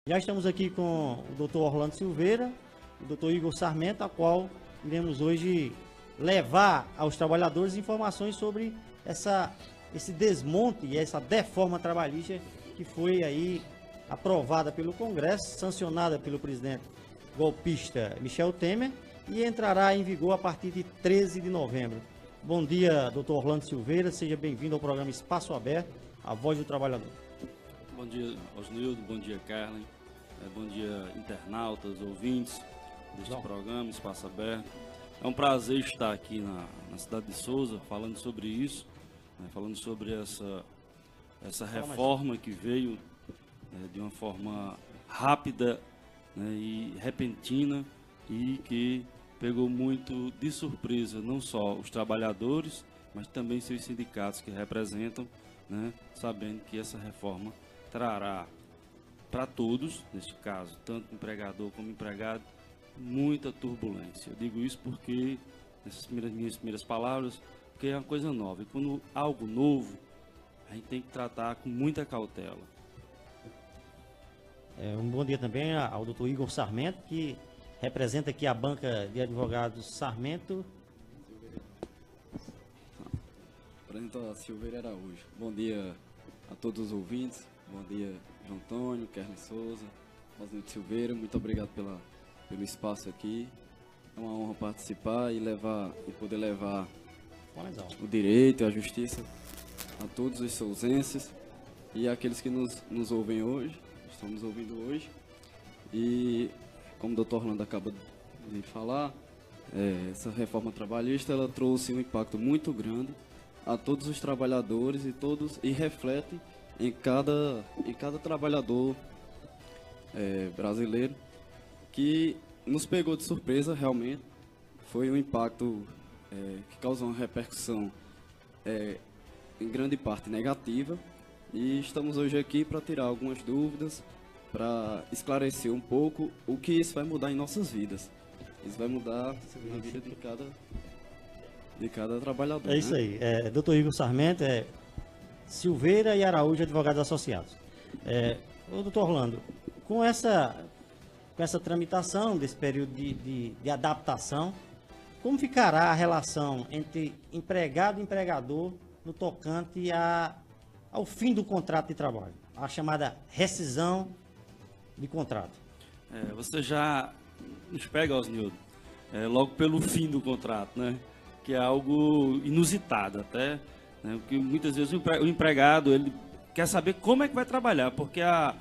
Já estamos aqui com o Dr. Orlando Silveira, o Dr. Igor Sarmento, a qual iremos hoje levar aos trabalhadores informações sobre esse desmonte e essa deforma trabalhista que foi aí aprovada pelo Congresso, sancionada pelo presidente golpista Michel Temer e entrará em vigor a partir de 13 de novembro. Bom dia, Dr. Orlando Silveira, seja bem-vindo ao programa Espaço Aberto, a voz do trabalhador. Bom dia, Osnildo, bom dia, Carlen, bom dia, internautas, ouvintes deste programa Espaço Aberto. É um prazer estar aqui na cidade de Souza falando sobre isso, falando sobre essa reforma que veio de uma forma rápida e repentina e que pegou muito de surpresa não só os trabalhadores, mas também seus sindicatos que representam, sabendo que essa reforma trará para todos, neste caso, tanto empregador como empregado, muita turbulência. Eu digo isso porque, nessas minhas primeiras palavras, porque é uma coisa nova. E quando algo novo, a gente tem que tratar com muita cautela. Um bom dia também ao Dr. Igor Sarmento, que representa aqui a banca de advogados Sarmento. Apresenta Silveira Araújo. Bom dia a todos os ouvintes. Bom dia, João Antônio, Carlen Souza, Osnildo Silveira. Muito obrigado pelo espaço aqui. É uma honra participar e poder levar o direito e a justiça a todos os souzenses e aqueles que nos ouvem hoje, estão nos ouvindo hoje. E como o Dr. Orlando acaba de falar, essa reforma trabalhista ela trouxe um impacto muito grande a todos os trabalhadores e reflete em cada trabalhador brasileiro, que nos pegou de surpresa realmente. Foi um impacto que causou uma repercussão em grande parte negativa, e estamos hoje aqui para tirar algumas dúvidas, para esclarecer um pouco o que isso vai mudar em nossas vidas. Isso vai mudar na vida de cada trabalhador. É isso aí. Dr. Igor Sarmento, Silveira e Araújo, advogados associados. Doutor Orlando, com essa tramitação desse período de adaptação, como ficará a relação entre empregado e empregador no tocante ao fim do contrato de trabalho, a chamada rescisão de contrato? Você já nos pega, Osnildo, logo pelo fim do contrato, que é algo inusitado até, porque muitas vezes o empregado ele quer saber como é que vai trabalhar, porque a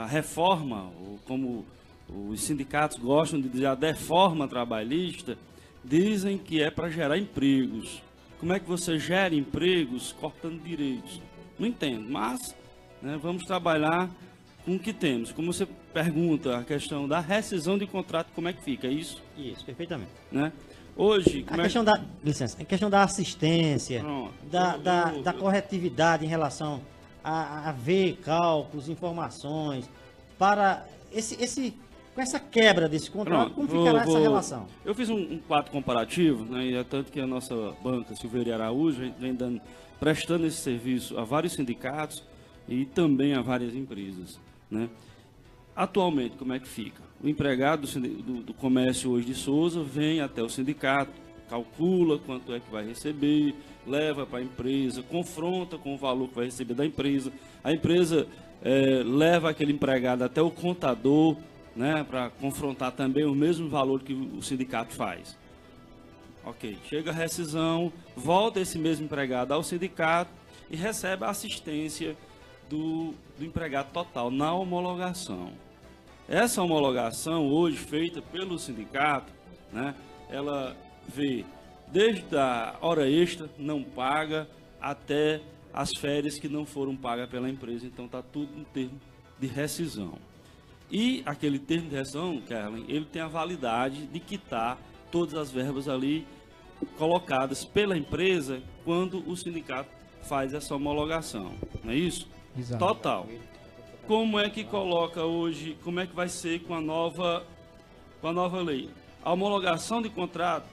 reforma, ou como os sindicatos gostam de dizer, a deforma trabalhista, dizem que é para gerar empregos. Como é que você gera empregos cortando direitos? Não entendo, mas vamos trabalhar com o que temos. Como você pergunta, a questão da rescisão de contrato, como é que fica? É isso? Isso, perfeitamente. Hoje, a questão da assistência, da corretividade em relação a ver cálculos, informações, para com essa quebra desse contrato, como ficará essa relação? Eu fiz um quadro comparativo, e é tanto que a nossa banca, Silveira Araújo, vem prestando esse serviço a vários sindicatos e também a várias empresas. Atualmente, como é que fica? O empregado do comércio hoje de Souza vem até o sindicato, calcula quanto é que vai receber, leva para a empresa, confronta com o valor que vai receber da empresa. A empresa leva aquele empregado até o contador, para confrontar também o mesmo valor que o sindicato faz. Ok, chega a rescisão, volta esse mesmo empregado ao sindicato e recebe a assistência do empregado total na homologação. Essa homologação, hoje feita pelo sindicato, ela vê desde a hora extra não paga até as férias que não foram pagas pela empresa. Então está tudo no termo de rescisão. E aquele termo de rescisão, Carlen, ele tem a validade de quitar todas as verbas ali colocadas pela empresa quando o sindicato faz essa homologação. Não é isso? Exato. Total. Como é que coloca hoje, como é que vai ser com a nova lei? A homologação de contrato,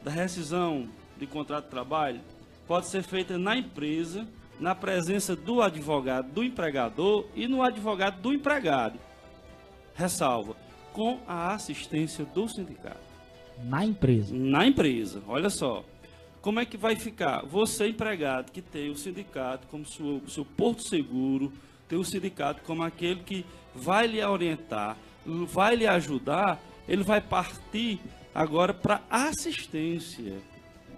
da rescisão de contrato de trabalho, pode ser feita na empresa na presença do advogado do empregador e no advogado do empregado. Ressalva, com a assistência do sindicato. Na empresa. Na empresa, olha só. Como é que vai ficar? Você, empregado, que tem o sindicato como seu porto seguro, tem o sindicato como aquele que vai lhe orientar, vai lhe ajudar, ele vai partir agora para assistência.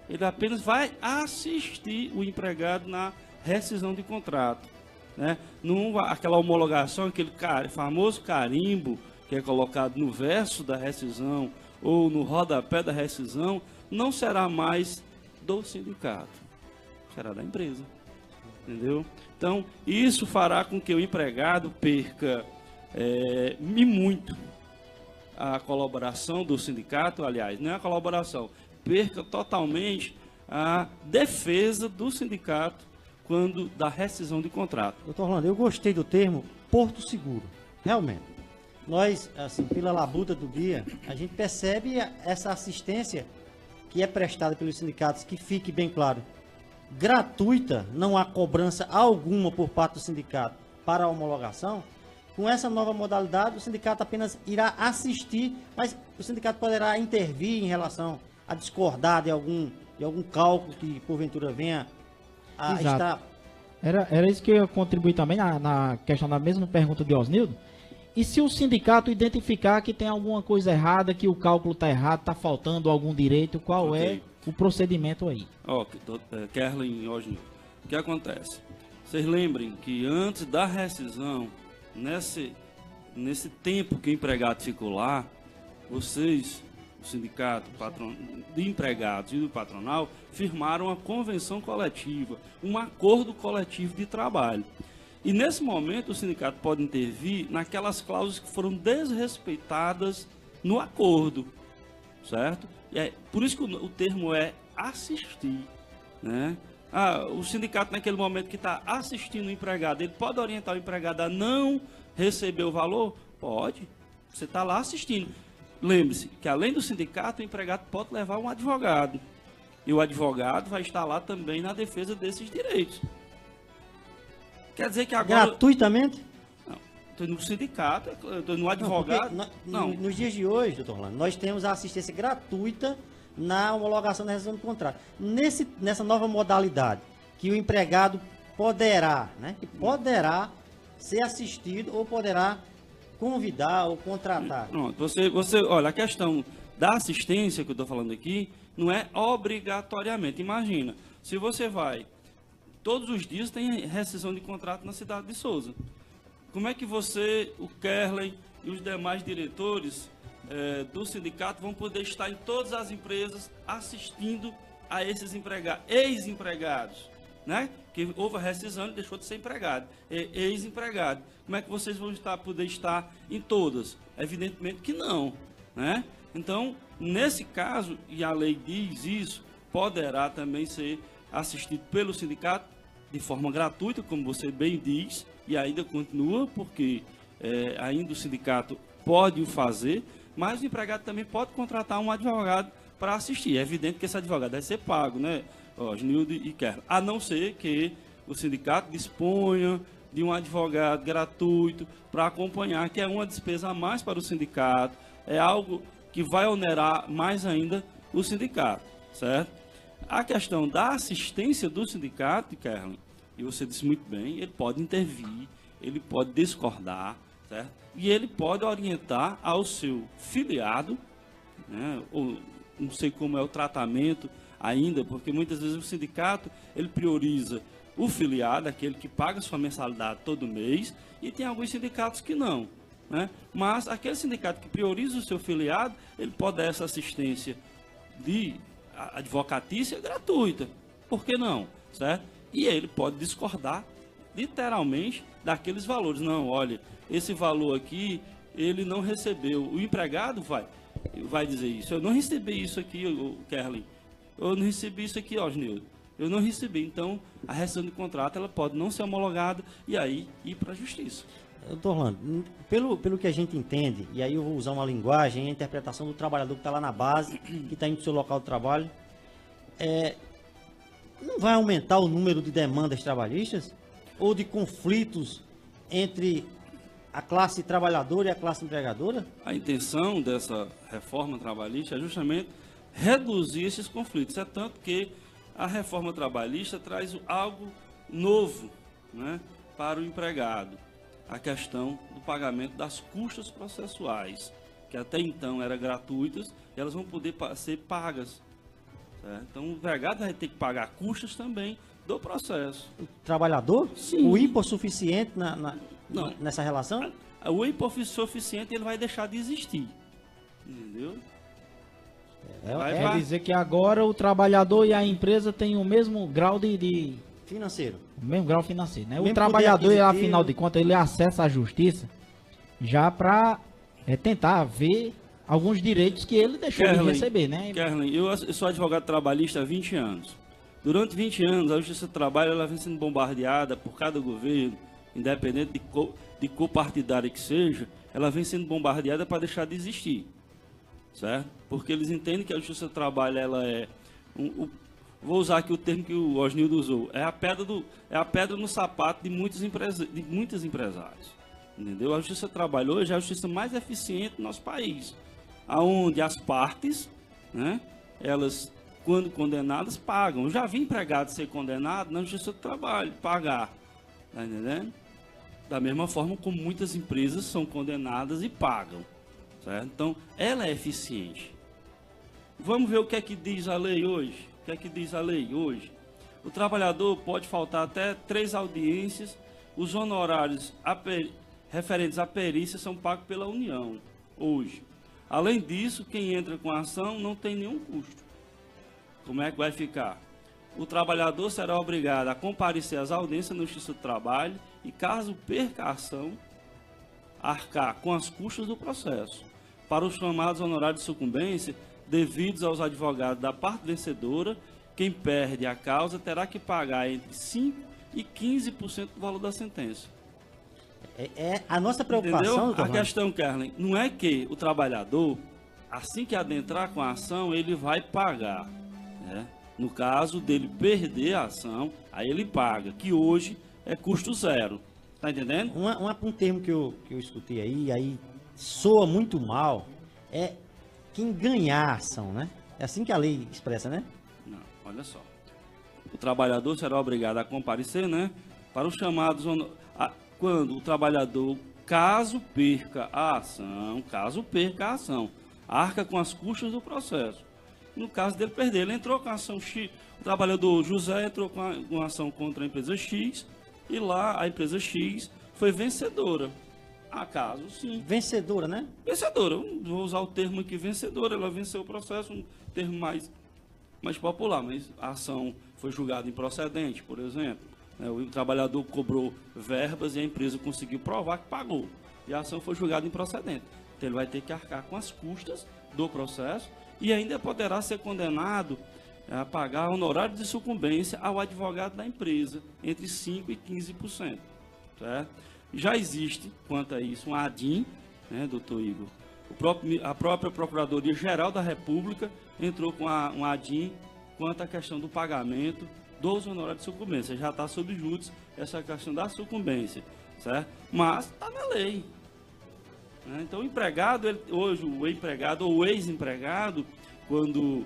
Ele apenas vai assistir o empregado na rescisão de contrato, né? Aquela homologação, aquele famoso carimbo que é colocado no verso da rescisão ou no rodapé da rescisão, não será mais do sindicato, será da empresa, entendeu? Então, isso fará com que o empregado perca muito a colaboração do sindicato, aliás, não é a colaboração, perca totalmente a defesa do sindicato quando da rescisão de contrato. Doutor Orlando, eu gostei do termo Porto Seguro, realmente. Nós, assim, pela labuta do dia, a gente percebe essa assistência que é prestada pelos sindicatos, que fique bem claro, gratuita, não há cobrança alguma por parte do sindicato para a homologação. Com essa nova modalidade, o sindicato apenas irá assistir, mas o sindicato poderá intervir em relação a discordar de algum cálculo que porventura venha a estar... Era isso que eu ia contribuir também na questão da mesma pergunta de Osnildo. E se o sindicato identificar que tem alguma coisa errada, que o cálculo está errado, está faltando algum direito, qual é o procedimento aí? Kerlin e Osnildo, o que acontece? Vocês lembrem que antes da rescisão, nesse tempo que o empregado ficou lá, vocês, o sindicato de empregados e do patronal, firmaram a convenção coletiva, um acordo coletivo de trabalho. E nesse momento o sindicato pode intervir naquelas cláusulas que foram desrespeitadas no acordo, certo? E por isso que o termo é assistir, né? O sindicato naquele momento que está assistindo o empregado, ele pode orientar o empregado a não receber o valor? Pode, você está lá assistindo. Lembre-se que além do sindicato, o empregado pode levar um advogado. E o advogado vai estar lá também na defesa desses direitos. Quer dizer que agora... Gratuitamente? Não, estou no sindicato, estou no advogado. Não. Nos dias de hoje, doutor Orlando, nós temos a assistência gratuita na homologação da rescisão do contrato. Nessa nova modalidade, que o empregado poderá, né? Que poderá ser assistido ou poderá convidar ou contratar. Pronto, olha, a questão da assistência que eu estou falando aqui não é obrigatoriamente. Imagina, se você vai, todos os dias tem rescisão de contrato na cidade de Souza. Como é que você, o Kerlin e os demais diretores do sindicato vão poder estar em todas as empresas assistindo a esses ex-empregados, né? Que houve a rescisão e deixou de ser empregado, ex-empregado. Como é que vocês vão poder estar em todas? Evidentemente que não, né? Então, nesse caso, e a lei diz isso, poderá também ser assistido pelo sindicato de forma gratuita, como você bem diz, e ainda continua, porque ainda o sindicato pode o fazer, mas o empregado também pode contratar um advogado para assistir. É evidente que esse advogado vai ser pago, né, Osnildo e Kerlin, a não ser que o sindicato disponha de um advogado gratuito para acompanhar, que é uma despesa a mais para o sindicato, é algo que vai onerar mais ainda o sindicato, certo? A questão da assistência do sindicato, Kerlin, e você disse muito bem, ele pode intervir, ele pode discordar, certo? E ele pode orientar ao seu filiado, né? Ou não sei como é o tratamento ainda, porque muitas vezes o sindicato ele prioriza o filiado, aquele que paga sua mensalidade todo mês, e tem alguns sindicatos que não, né? Mas aquele sindicato que prioriza o seu filiado, ele pode dar essa assistência de advocatícia gratuita, por que não, certo? E ele pode discordar literalmente daqueles valores. Não, olha, esse valor aqui ele não recebeu. O empregado vai dizer isso. Eu não recebi isso aqui, Kerlin. Eu não recebi isso aqui, Osnildo. Eu não recebi. Então, a rescisão de contrato ela pode não ser homologada e aí ir para a justiça. Doutor Orlando, pelo que a gente entende, e aí eu vou usar uma linguagem, a interpretação do trabalhador que está lá na base, que está indo para o seu local de trabalho, não vai aumentar o número de demandas trabalhistas ou de conflitos entre a classe trabalhadora e a classe empregadora? A intenção dessa reforma trabalhista é justamente reduzir esses conflitos. É tanto que a reforma trabalhista traz algo novo, né, para o empregado. A questão do pagamento das custas processuais, que até então eram gratuitas, e elas vão poder ser pagas. Certo? Então, o empregado vai ter que pagar custas também do processo. O trabalhador? Sim. O hipossuficiente Não. nessa relação? O hipossuficiente ele vai deixar de existir. Entendeu? Quer dizer que agora o trabalhador e a empresa têm o mesmo grau de Financeiro. o mesmo grau financeiro, né? O Mesmo trabalhador, poder aquisitivo. afinal de contas, ele acessa a justiça já para tentar ver alguns direitos que ele deixou de receber, né? Kerlin, eu sou advogado trabalhista há 20 anos. Durante 20 anos, a Justiça do Trabalho ela vem sendo bombardeada por cada governo, independente de cor partidária que seja, ela vem sendo bombardeada para deixar de existir. Certo? Porque eles entendem que a Justiça do Trabalho ela é... vou usar aqui o termo que o Osnildo usou. É a pedra no sapato de muitos empresários. Entendeu? A Justiça do Trabalho hoje é a justiça mais eficiente do nosso país. Onde as partes, né, elas, quando condenadas, pagam. Eu já vi empregado ser condenado na Justiça do Trabalho, pagar. Tá entendendo? Da mesma forma como muitas empresas são condenadas e pagam. Certo? Então, ela é eficiente. Vamos ver o que é que diz a lei hoje. O que é que diz a lei hoje? O trabalhador pode faltar até 3 audiências. Os honorários referentes à perícia são pagos pela União, hoje. Além disso, quem entra com a ação não tem nenhum custo. Como é que vai ficar? O trabalhador será obrigado a comparecer às audiências na Justiça do Trabalho e, caso perca a ação, arcar com as custas do processo. Para os chamados honorários de sucumbência, devidos aos advogados da parte vencedora, quem perde a causa terá que pagar entre 5% e 15% do valor da sentença. É a nossa preocupação, entendeu? A questão, Kerlin, não é que o trabalhador, assim que adentrar com a ação, ele vai pagar. Né? No caso dele perder a ação, aí ele paga, que hoje é custo zero. Tá entendendo? Um termo que eu escutei aí soa muito mal, é quem ganhar a ação, né? É assim que a lei expressa, né? Não, olha só. O trabalhador será obrigado a comparecer, né? Para os chamados... Quando o trabalhador, caso perca a ação, arca com as custas do processo. No caso dele perder, ele entrou com a ação X, o trabalhador José entrou com uma ação contra a empresa X, e lá a empresa X foi vencedora. Acaso, sim. Vencedora, né? Vencedora, vou usar o termo aqui, vencedora, ela venceu o processo, um termo mais popular, mas a ação foi julgada improcedente, por exemplo. O trabalhador cobrou verbas e a empresa conseguiu provar que pagou. E a ação foi julgada improcedente. Então ele vai ter que arcar com as custas do processo e ainda poderá ser condenado a pagar honorário de sucumbência ao advogado da empresa, entre 5% e 15%. Certo? Já existe, quanto a isso, um ADIM, né, doutor Igor? A própria Procuradoria-Geral da República entrou com um ADIM quanto à questão do pagamento dos honorários de sucumbência. Já está sob júdice essa questão da sucumbência, certo? Mas está na lei. Né? Então, o empregado, hoje, o empregado ou o ex-empregado, quando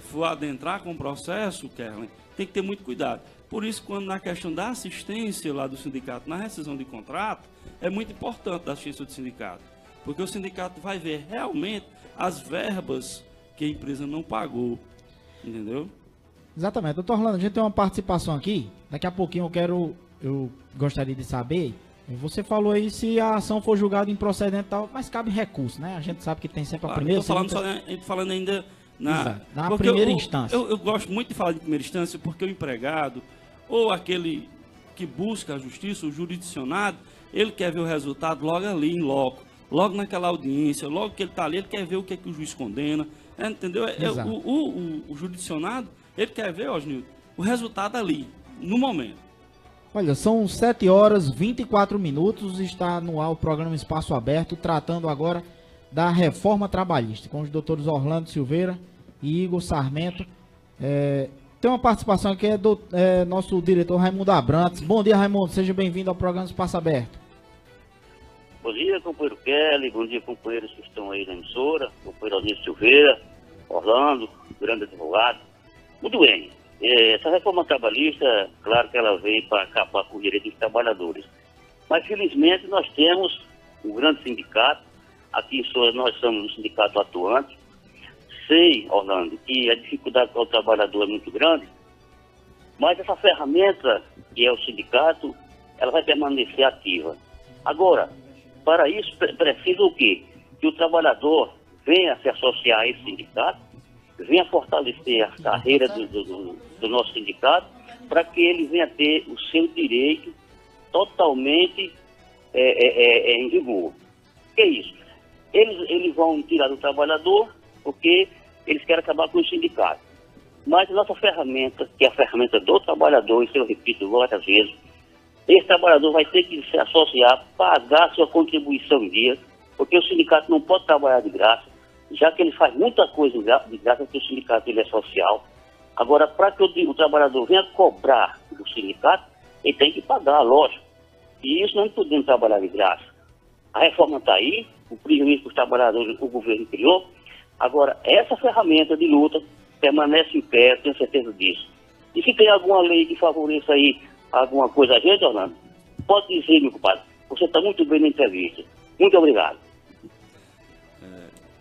for adentrar com o processo, Kerlin, tem que ter muito cuidado. Por isso, quando na questão da assistência lá do sindicato, na rescisão de contrato, é muito importante a assistência do sindicato. Porque o sindicato vai ver realmente as verbas que a empresa não pagou. Entendeu? Exatamente. Doutor Orlando, a gente tem uma participação aqui. Daqui a pouquinho eu gostaria de saber. Você falou aí se a ação for julgada improcedente e tal, mas cabe recurso, né? A gente sabe que tem sempre a primeira... Estou falando ainda na primeira instância. Eu gosto muito de falar de primeira instância porque o empregado, ou aquele que busca a justiça, o jurisdicionado, ele quer ver o resultado logo ali, em loco. Logo naquela audiência, logo que ele está ali, ele quer ver o que é que o juiz condena. Entendeu? O jurisdicionado, ele quer ver, Osnildo, o resultado ali, no momento. Olha, são 7h24, está no ar o programa Espaço Aberto, tratando agora da reforma trabalhista, com os doutores Orlando Silveira e Igor Sarmento. Tem uma participação aqui do nosso diretor Raimundo Abrantes. Bom dia, Raimundo. Seja bem-vindo ao programa Espaço Aberto. Bom dia, companheiro Kelly. Bom dia, companheiros que estão aí na emissora. Companheiro Aldir Silveira, Orlando, grande advogado. Muito bem. Essa reforma trabalhista, claro que ela veio para acabar com o direito dos trabalhadores. Mas, felizmente, nós temos um grande sindicato. Aqui em Souza nós somos um sindicato atuante. Sei, Orlando, que a dificuldade para o trabalhador é muito grande, mas essa ferramenta, que é o sindicato, ela vai permanecer ativa. Agora, para isso, precisa o quê? Que o trabalhador venha se associar a esse sindicato, venha fortalecer a carreira do nosso sindicato, para que ele venha ter o seu direito totalmente em vigor. O que é isso? Eles vão tirar do trabalhador, porque eles querem acabar com o sindicato. Mas a nossa ferramenta, que é a ferramenta do trabalhador, isso eu repito várias vezes, esse trabalhador vai ter que se associar, pagar sua contribuição em dia, porque o sindicato não pode trabalhar de graça, já que ele faz muita coisa de graça, porque o sindicato ele é social. Agora, para que o trabalhador venha cobrar do sindicato, ele tem que pagar, lógico. E isso não podemos trabalhar de graça. A reforma está aí, o prejuízo para os trabalhadores o governo criou. Agora, essa ferramenta de luta permanece em pé, tenho certeza disso. E se tem alguma lei que favoreça aí alguma coisa a gente, Orlando, pode dizer, meu compadre. Você está muito bem na entrevista. Muito obrigado.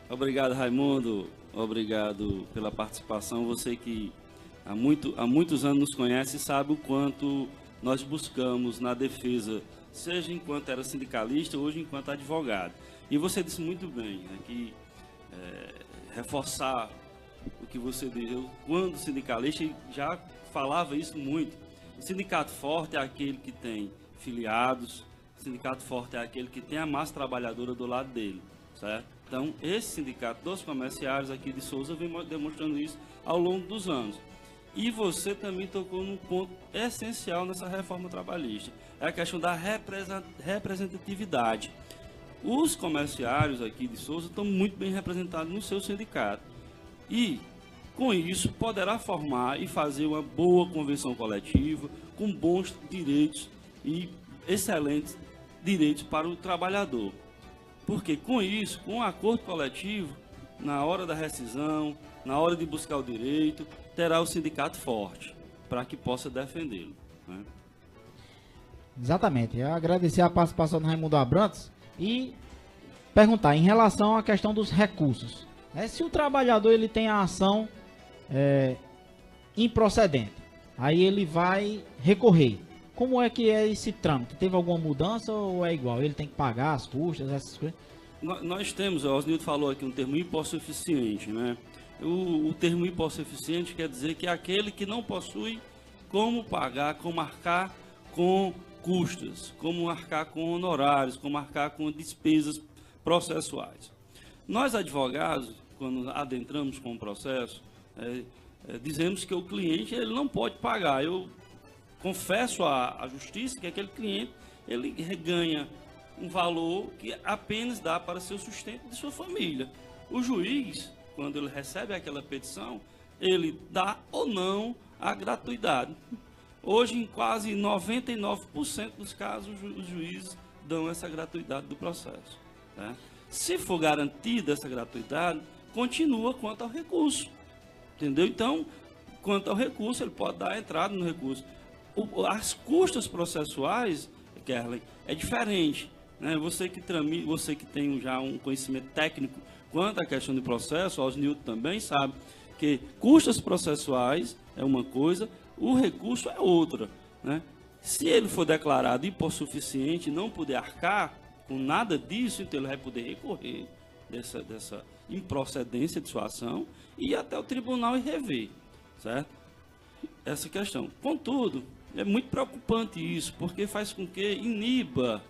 Obrigado, Raimundo. Obrigado pela participação. Você que há muitos anos nos conhece e sabe o quanto nós buscamos na defesa, seja enquanto era sindicalista, hoje enquanto advogado. E você disse muito bem, né, que reforçar o que você disse, quando sindicalista já falava isso muito. O sindicato forte é aquele que tem filiados, o sindicato forte é aquele que tem a massa trabalhadora do lado dele, certo? Então, esse sindicato dos comerciários aqui de Souza vem demonstrando isso ao longo dos anos. E você também tocou num ponto essencial nessa reforma trabalhista, é a questão da representatividade. Os comerciários aqui de Souza estão muito bem representados no seu sindicato. E, com isso, poderá formar e fazer uma boa convenção coletiva, com bons direitos e excelentes direitos para o trabalhador. Porque, com isso, com o acordo coletivo, na hora da rescisão, na hora de buscar o direito, terá o sindicato forte, para que possa defendê-lo, né? Exatamente. Eu agradecer a participação do Raimundo Abrantes e perguntar em relação à questão dos recursos. Se o trabalhador ele tem a ação improcedente, aí ele vai recorrer. Como é que é esse trâmite? Teve alguma mudança ou é igual? Ele tem que pagar as custas, essas coisas? Nós temos, o Osnildo falou aqui, um termo hipossuficiente, né? O termo hipossuficiente quer dizer que é aquele que não possui como pagar, como arcar com custas, como arcar com honorários, como arcar com despesas processuais. Nós, advogados, quando adentramos com o processo, dizemos que o cliente ele não pode pagar. Eu confesso à justiça que aquele cliente ele ganha um valor que apenas dá para seu sustento de sua família. O juiz, quando ele recebe aquela petição, ele dá ou não a gratuidade. Hoje, em quase 99% dos casos, os juízes dão essa gratuidade do processo, né? Se for garantida essa gratuidade, continua quanto ao recurso, entendeu? Então, quanto ao recurso, ele pode dar a entrada no recurso. As custas processuais, Kerlin, é diferente, né? Você que tem já um conhecimento técnico quanto à questão de processo, o Osnildo também sabe que custas processuais é uma coisa, o recurso é outra, né? Se ele for declarado hipossuficiente e não puder arcar com nada disso, então ele vai poder recorrer dessa improcedência de sua ação e ir até o tribunal e rever, certo? Essa questão. Contudo, é muito preocupante isso, porque faz com que iniba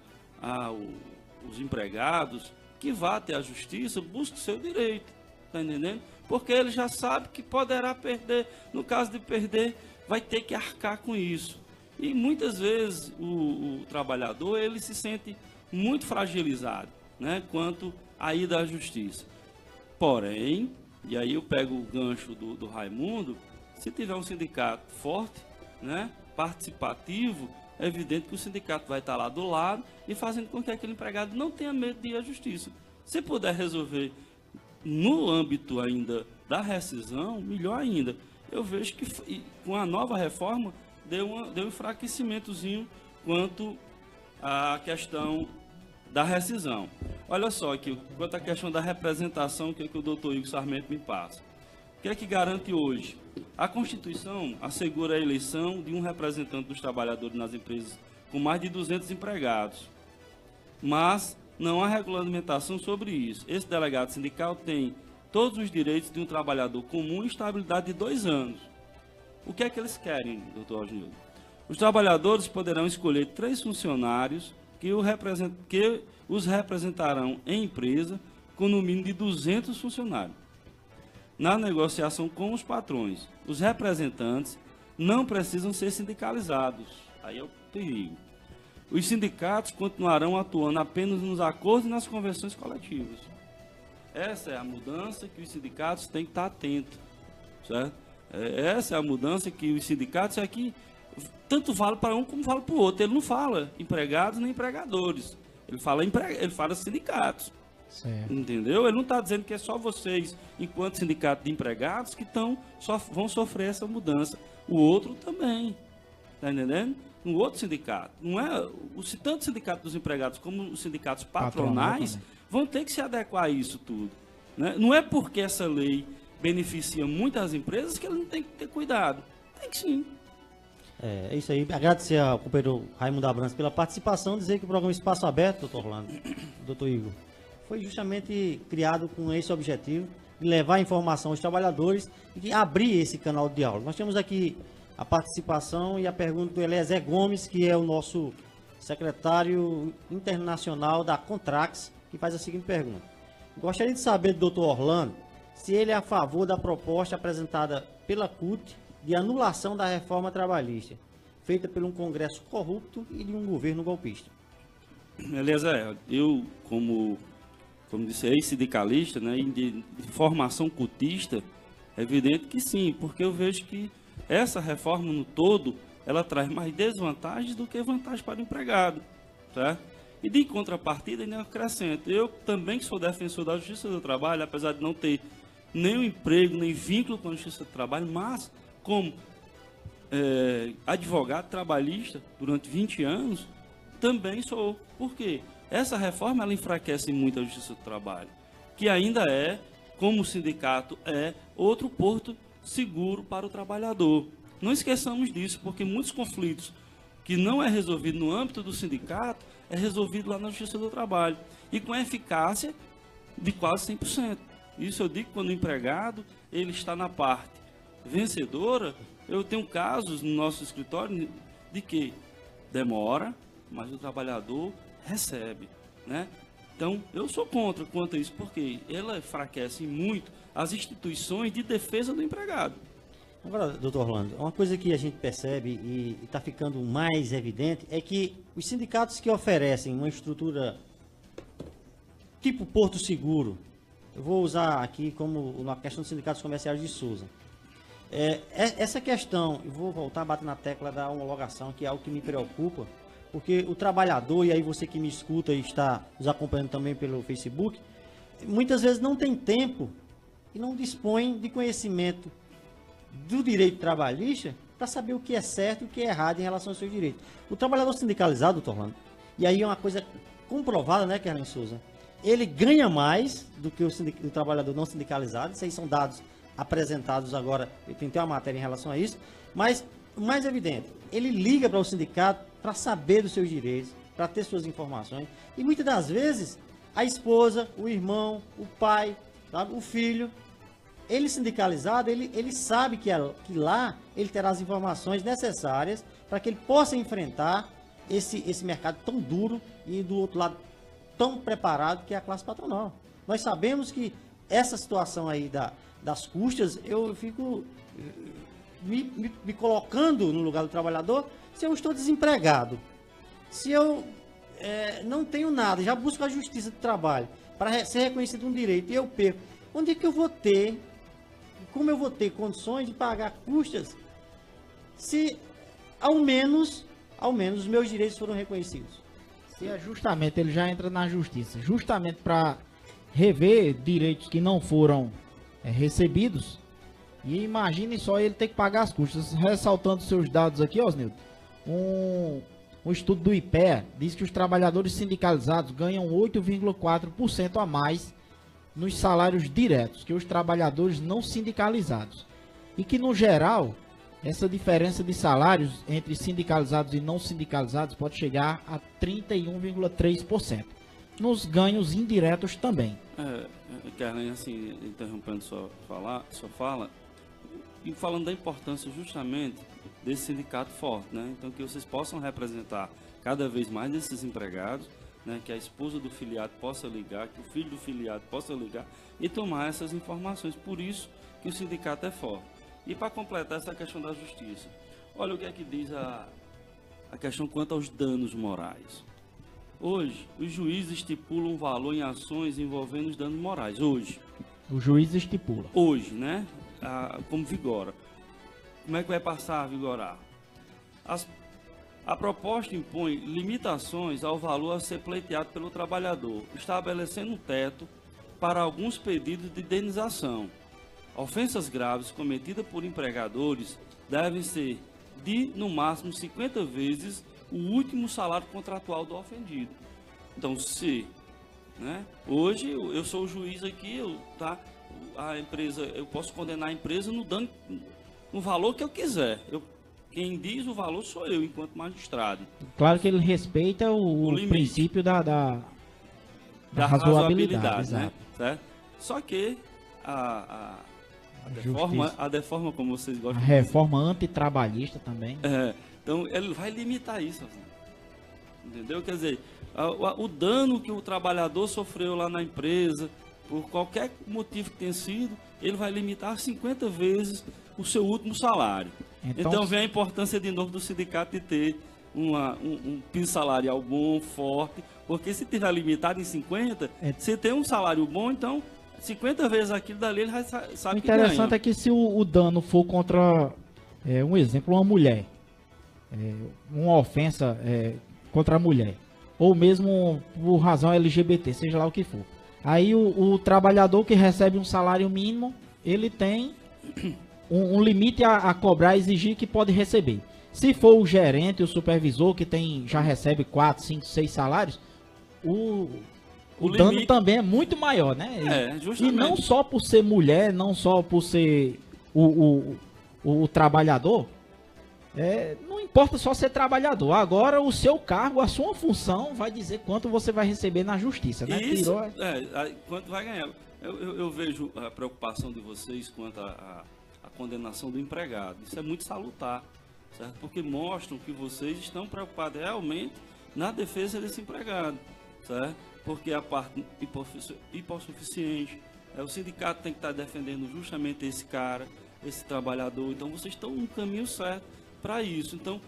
os empregados que vá até a justiça, busque o seu direito, está entendendo? Porque ele já sabe que poderá perder, no caso de perder, vai ter que arcar com isso. E muitas vezes o trabalhador, ele se sente muito fragilizado, né, quanto à ida à justiça. Porém, e aí eu pego o gancho do Raimundo, Se tiver um sindicato forte, né, participativo, é evidente que o sindicato vai estar lá do lado e fazendo com que aquele empregado não tenha medo de ir à justiça. Se puder resolver no âmbito ainda da rescisão, melhor ainda. Eu vejo que com a nova reforma deu um enfraquecimentozinho quanto à questão da rescisão. Olha só aqui, quanto à questão da representação, que o doutor Igor Sarmento me passa. O que é que garante hoje? A Constituição assegura a eleição de um representante dos trabalhadores nas empresas com mais de 200 empregados. Mas não há regulamentação sobre isso. Esse delegado sindical tem todos os direitos de um trabalhador comum e estabilidade de 2 anos. O que é que eles querem, doutor Osnildo? Os trabalhadores poderão escolher 3 funcionários que os representarão em empresa com no mínimo de 200 funcionários. Na negociação com os patrões, os representantes não precisam ser sindicalizados. Aí é o perigo. Os sindicatos continuarão atuando apenas nos acordos e nas convenções coletivas. Essa é a mudança que os sindicatos têm que estar atentos, certo? Essa é a mudança que os sindicatos aqui tanto vale para um como vale para o outro. Ele não fala empregados nem empregadores. Ele fala sindicatos. Certo. Entendeu? Ele não está dizendo que é só vocês, enquanto sindicato de empregados, que vão sofrer essa mudança. O outro também. Está entendendo? Um outro sindicato. Não é, tanto o sindicato dos empregados como os sindicatos patronais vão ter que se adequar a isso tudo. Né? Não é porque essa lei beneficia muitas empresas que ele não tem que ter cuidado. Tem que sim. É isso aí. Agradecer ao companheiro Raimundo Abrantes pela participação, dizer que o programa Espaço Aberto, doutor Orlando, doutor Igor, foi justamente criado com esse objetivo, de levar informação aos trabalhadores e de abrir esse canal de diálogo. Nós temos aqui a participação e a pergunta do Eliezer Gomes, que é o nosso secretário internacional da Contrax, que faz a seguinte pergunta. Gostaria de saber do doutor Orlando se ele é a favor da proposta apresentada pela CUT de anulação da reforma trabalhista, feita por um Congresso corrupto e de um governo golpista. Eliezer, eu, como disse, ex-sindicalista, né, de formação cutista, é evidente que sim, porque eu vejo que essa reforma no todo, ela traz mais desvantagens do que vantagens para o empregado, certo? E de contrapartida, ainda acrescento, eu também sou defensor da Justiça do Trabalho, apesar de não ter nenhum emprego, nem vínculo com a Justiça do Trabalho, mas como advogado trabalhista durante 20 anos, também sou. Por quê? Essa reforma ela enfraquece muito a Justiça do Trabalho, que ainda é, como o sindicato, outro porto seguro para o trabalhador. Não esqueçamos disso, porque muitos conflitos que não é resolvido no âmbito do sindicato, é resolvido lá na Justiça do Trabalho, e com eficácia de quase 100%. Isso eu digo quando o empregado ele está na parte vencedora. Eu tenho casos no nosso escritório de que demora, mas o trabalhador recebe, né? Então, eu sou contra quanto a isso, porque ela enfraquece muito as instituições de defesa do empregado. Agora, doutor Orlando, uma coisa que a gente percebe e está ficando mais evidente é que os sindicatos que oferecem uma estrutura tipo Porto Seguro, eu vou usar aqui como na questão dos sindicatos comerciais de Souza, essa questão, eu vou voltar a bater na tecla da homologação, que é algo que me preocupa, porque o trabalhador, e aí você que me escuta e está nos acompanhando também pelo Facebook, muitas vezes não tem tempo e não dispõe de conhecimento do direito trabalhista para saber o que é certo e o que é errado em relação aos seus direitos. O trabalhador sindicalizado, doutor Orlando, e aí é uma coisa comprovada, né, Kerlin Souza? Ele ganha mais do que o trabalhador não sindicalizado. Isso aí são dados apresentados agora, eu tentei uma matéria em relação a isso, mas o mais evidente, ele liga para o sindicato para saber dos seus direitos, para ter suas informações, e muitas das vezes a esposa, o irmão, o pai, sabe, o filho, ele sindicalizado, ele sabe que lá ele terá as informações necessárias para que ele possa enfrentar esse mercado tão duro e do outro lado tão preparado que é a classe patronal. Nós sabemos que essa situação aí das custas, eu fico me colocando no lugar do trabalhador. Se eu estou desempregado, se eu não tenho nada, já busco a justiça do trabalho para ser reconhecido um direito e eu perco, onde é que eu vou ter como eu vou ter condições de pagar custas se ao menos os meus direitos foram reconhecidos? Se é justamente, ele já entra na justiça, justamente para rever direitos que não foram recebidos. E imagine só ele ter que pagar as custas. Ressaltando seus dados aqui, Osnildo, um estudo do IPEA diz que os trabalhadores sindicalizados ganham 8,4% a mais nos salários diretos que os trabalhadores não sindicalizados. E que, no geral, essa diferença de salários entre sindicalizados e não sindicalizados pode chegar a 31,3%. Nos ganhos indiretos também. Kellen, assim, interrompendo sua fala, e falando da importância justamente desse sindicato forte, né? Então, que vocês possam representar cada vez mais esses empregados, né? Que a esposa do filiado possa ligar, que o filho do filiado possa ligar e tomar essas informações. Por isso que o sindicato é forte. E para completar essa questão da justiça, olha o que é que diz a questão quanto aos danos morais. Hoje, os juízes estipulam um valor em ações envolvendo os danos morais. Hoje. O juiz estipula. Hoje, né? Como vigora. Como é que vai passar a vigorar? A proposta impõe limitações ao valor a ser pleiteado pelo trabalhador, estabelecendo um teto para alguns pedidos de indenização. Ofensas graves cometidas por empregadores devem ser de, no máximo, 50 vezes o último salário contratual do ofendido. Então, se, né, hoje eu sou o juiz aqui, a empresa, eu posso condenar a empresa no valor que eu quiser. Quem diz o valor sou eu, enquanto magistrado. Claro que ele respeita o princípio da razoabilidade, né? Certo? Só que a deforma, como vocês gostam de dizer. A reforma antitrabalhista também. Então, ele vai limitar isso. Entendeu? Quer dizer, o dano que o trabalhador sofreu lá na empresa, por qualquer motivo que tenha sido, ele vai limitar 50 vezes o seu último salário. Então vem a importância de novo do sindicato de ter um piso salarial bom, forte, porque se tiver limitado em 50, se tem um salário bom, então 50 vezes aquilo dali ele sabe que ganha. O interessante é que se o dano for contra, um exemplo, uma mulher, uma ofensa contra a mulher, ou mesmo por razão LGBT, seja lá o que for. Aí o trabalhador que recebe um salário mínimo, ele tem um limite a cobrar, exigir que pode receber. Se for o gerente, o supervisor, que já recebe 4, 5, 6 salários, o dano também é muito maior, né? E não só por ser mulher, não só por ser o trabalhador, não importa só ser trabalhador. Agora o seu cargo, a sua função vai dizer quanto você vai receber na justiça, né? Isso, quanto vai ganhar. Eu vejo a preocupação de vocês quanto à condenação do empregado. Isso é muito salutar, certo? Porque mostram que vocês estão preocupados realmente na defesa desse empregado, certo? Porque a parte hipossuficiente, o sindicato tem que estar defendendo justamente esse cara, esse trabalhador. Então vocês estão no caminho certo para isso. Então,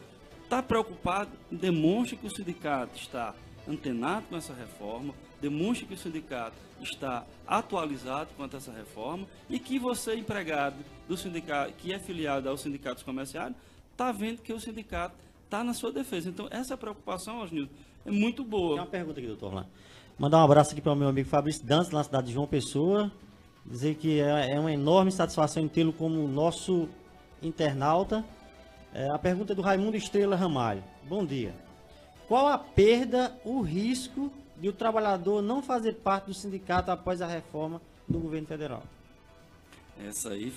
está preocupado, demonstre que o sindicato está antenado com essa reforma, demonstre que o sindicato está atualizado quanto a essa reforma e que você, empregado do sindicato, que é filiado aos sindicatos comerciais, está vendo que o sindicato está na sua defesa. Então, essa preocupação, Osnildo, é muito boa. Tem uma pergunta aqui, doutor Orlando. Mandar um abraço aqui para o meu amigo Fabrício Dantas, na cidade de João Pessoa. Dizer que é uma enorme satisfação em tê-lo como nosso internauta. A pergunta é do Raimundo Estrela Ramalho. Bom dia. Qual a perda, o risco de o trabalhador não fazer parte do sindicato após a reforma do governo federal? Essa aí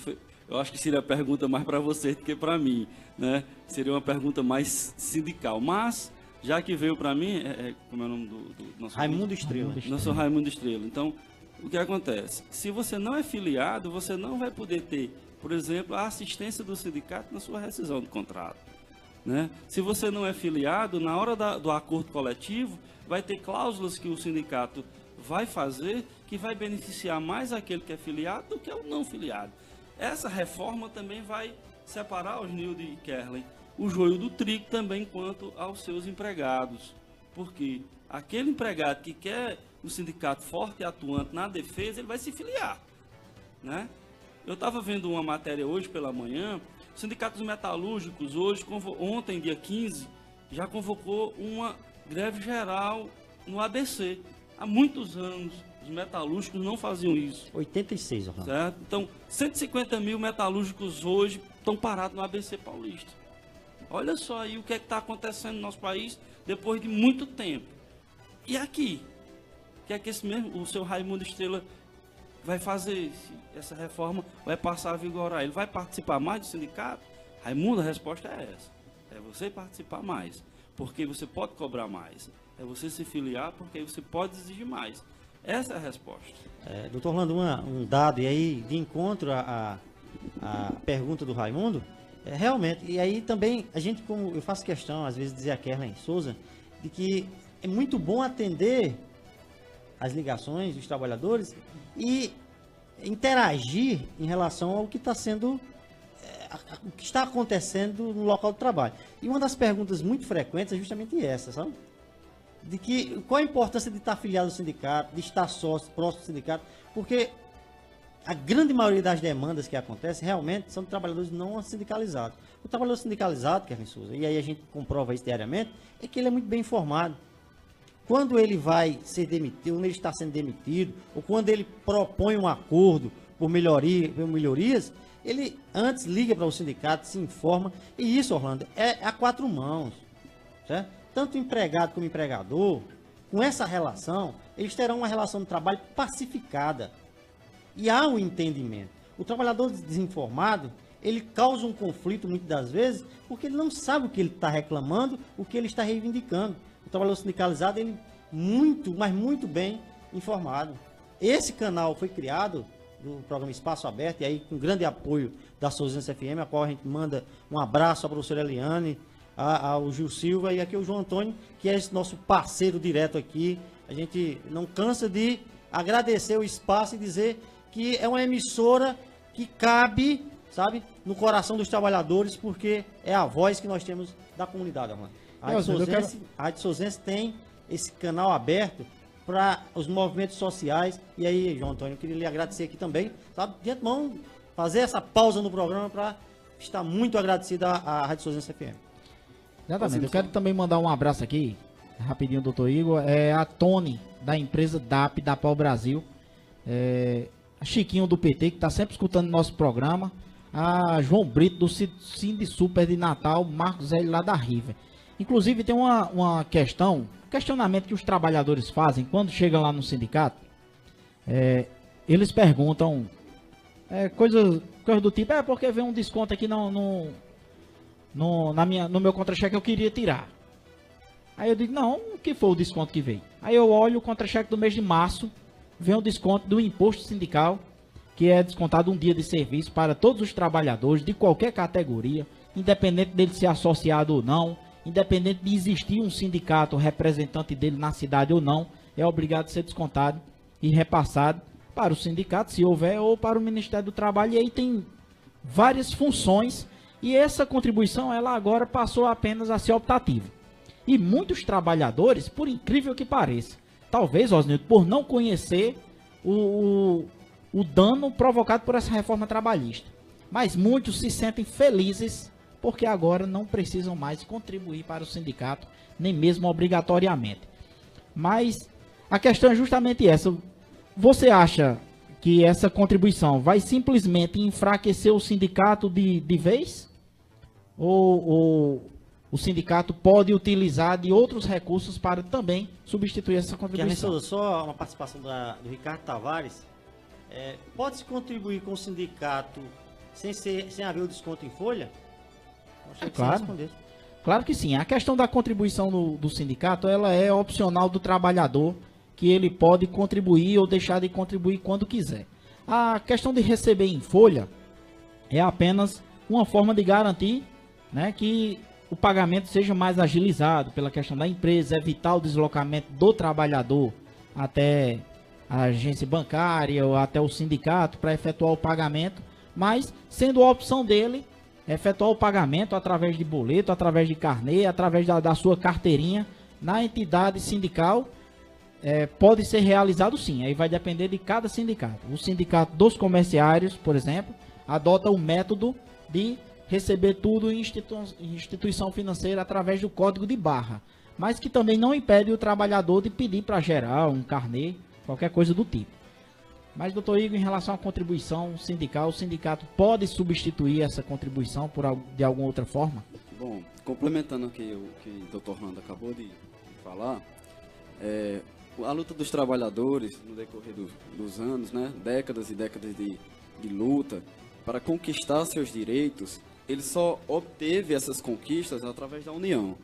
eu acho que seria a pergunta mais para você do que para mim, né? Seria uma pergunta mais sindical. Mas, já que veio para mim, como é o nome do nosso Raimundo Estrela. Nosso Raimundo Estrela. Então, o que acontece? Se você não é filiado, você não vai poder ter, por exemplo, a assistência do sindicato na sua rescisão do contrato, né? Se você não é filiado, na hora do acordo coletivo, vai ter cláusulas que o sindicato vai fazer que vai beneficiar mais aquele que é filiado do que o não filiado. Essa reforma também vai separar, Osnildo e Kerlen, o joio do trigo também quanto aos seus empregados. Porque aquele empregado que quer o sindicato forte e atuante na defesa, ele vai se filiar, né? Eu estava vendo uma matéria hoje pela manhã, o Sindicato dos Metalúrgicos hoje, ontem, dia 15, já convocou uma greve geral no ABC. Há muitos anos os metalúrgicos não faziam isso. 86, Orlando. Certo? Então, 150 mil metalúrgicos hoje estão parados no ABC Paulista. Olha só aí o que é que está acontecendo no nosso país depois de muito tempo. E aqui? O que é que o seu Raimundo Estrela vai fazer? Essa reforma vai passar a vigorar. Ele vai participar mais do sindicato? Raimundo, a resposta é essa. É você participar mais, porque você pode cobrar mais. É você se filiar, porque você pode exigir mais. Essa é a resposta. Doutor Orlando, um dado, e aí de encontro à pergunta do Raimundo, realmente, e aí também a gente, como eu faço questão, às vezes, de dizer a Kerlen Souza, de que é muito bom atender as ligações dos trabalhadores e interagir em relação ao que está sendo, o que está acontecendo no local do trabalho. E uma das perguntas muito frequentes é justamente essa, sabe? De que, qual a importância de estar afiliado ao sindicato, de estar sócio, próximo do sindicato, porque a grande maioria das demandas que acontecem realmente são de trabalhadores não sindicalizados. O trabalhador sindicalizado, Kerlen Souza, e aí a gente comprova isso diariamente, é que ele é muito bem informado. Quando ele vai ser demitido, quando ele está sendo demitido, ou quando ele propõe um acordo por melhorias, ele antes liga para o sindicato, se informa, e isso, Orlando, é a quatro mãos, certo? Tanto o empregado como o empregador, com essa relação, eles terão uma relação de trabalho pacificada. E há um entendimento. O trabalhador desinformado, ele causa um conflito muitas das vezes, porque ele não sabe o que ele está reclamando, o que ele está reivindicando. O trabalhador sindicalizado, ele muito, mas muito bem informado. Esse canal foi criado do programa Espaço Aberto, e aí com grande apoio da Souzense FM, a qual a gente manda um abraço à professora Eliane, ao Gil Silva e aqui o João Antônio, que é esse nosso parceiro direto aqui. A gente não cansa de agradecer o espaço e dizer que é uma emissora que cabe, sabe, no coração dos trabalhadores, porque é a voz que nós temos da comunidade, mano. A Rádio Souzense tem esse canal aberto para os movimentos sociais. E aí, João Antônio, eu queria lhe agradecer aqui também, sabe, de antemão, fazer essa pausa no programa para estar muito agradecido à Rádio Souzense FM. Exatamente, eu quero também mandar um abraço aqui, rapidinho, doutor Igor, a Tony, da empresa DAP, da Pau Brasil, a Chiquinho do PT, que está sempre escutando nosso programa, a João Brito, do Cindy Super de Natal, Marcos L, lá da River. Inclusive, tem uma questionamento que os trabalhadores fazem, quando chegam lá no sindicato, eles perguntam, coisas do tipo, porque vem um desconto aqui no meu contra-cheque, eu queria tirar. Aí eu digo, não, o que foi o desconto que veio? Aí eu olho o contra-cheque do mês de março, vem o desconto do imposto sindical, que é descontado um dia de serviço para todos os trabalhadores de qualquer categoria, independente dele ser associado ou não, independente de existir um sindicato representante dele na cidade ou não, é obrigado a ser descontado e repassado para o sindicato, se houver, ou para o Ministério do Trabalho. E aí tem várias funções. E essa contribuição, ela agora passou apenas a ser optativa. E muitos trabalhadores, por incrível que pareça, talvez, Osnildo, por não conhecer o dano provocado por essa reforma trabalhista, mas muitos se sentem felizes porque agora não precisam mais contribuir para o sindicato, nem mesmo obrigatoriamente. Mas a questão é justamente essa. Você acha que essa contribuição vai simplesmente enfraquecer o sindicato de vez? Ou o sindicato pode utilizar de outros recursos para também substituir essa contribuição? Só uma participação do Ricardo Tavares. Pode-se contribuir com o sindicato sem haver o desconto em folha? Claro. Claro que sim. A questão da contribuição do sindicato, ela é opcional do trabalhador, que ele pode contribuir ou deixar de contribuir quando quiser. A questão de receber em folha é apenas uma forma de garantir, né, que o pagamento seja mais agilizado pela questão da empresa, evitar o deslocamento do trabalhador até a agência bancária ou até o sindicato para efetuar o pagamento, mas sendo a opção dele efetuar o pagamento através de boleto, através de carnê, através da sua carteirinha na entidade sindical, pode ser realizado sim, aí vai depender de cada sindicato. O sindicato dos comerciários, por exemplo, adota o método de receber tudo em instituição financeira através do código de barra, mas que também não impede o trabalhador de pedir para gerar um carnê, qualquer coisa do tipo. Mas, doutor Igor, em relação à contribuição sindical, o sindicato pode substituir essa contribuição de alguma outra forma? Bom, complementando aqui o que o doutor Orlando acabou de falar, a luta dos trabalhadores no decorrer dos anos, né, décadas e décadas de luta para conquistar seus direitos, ele só obteve essas conquistas através da união,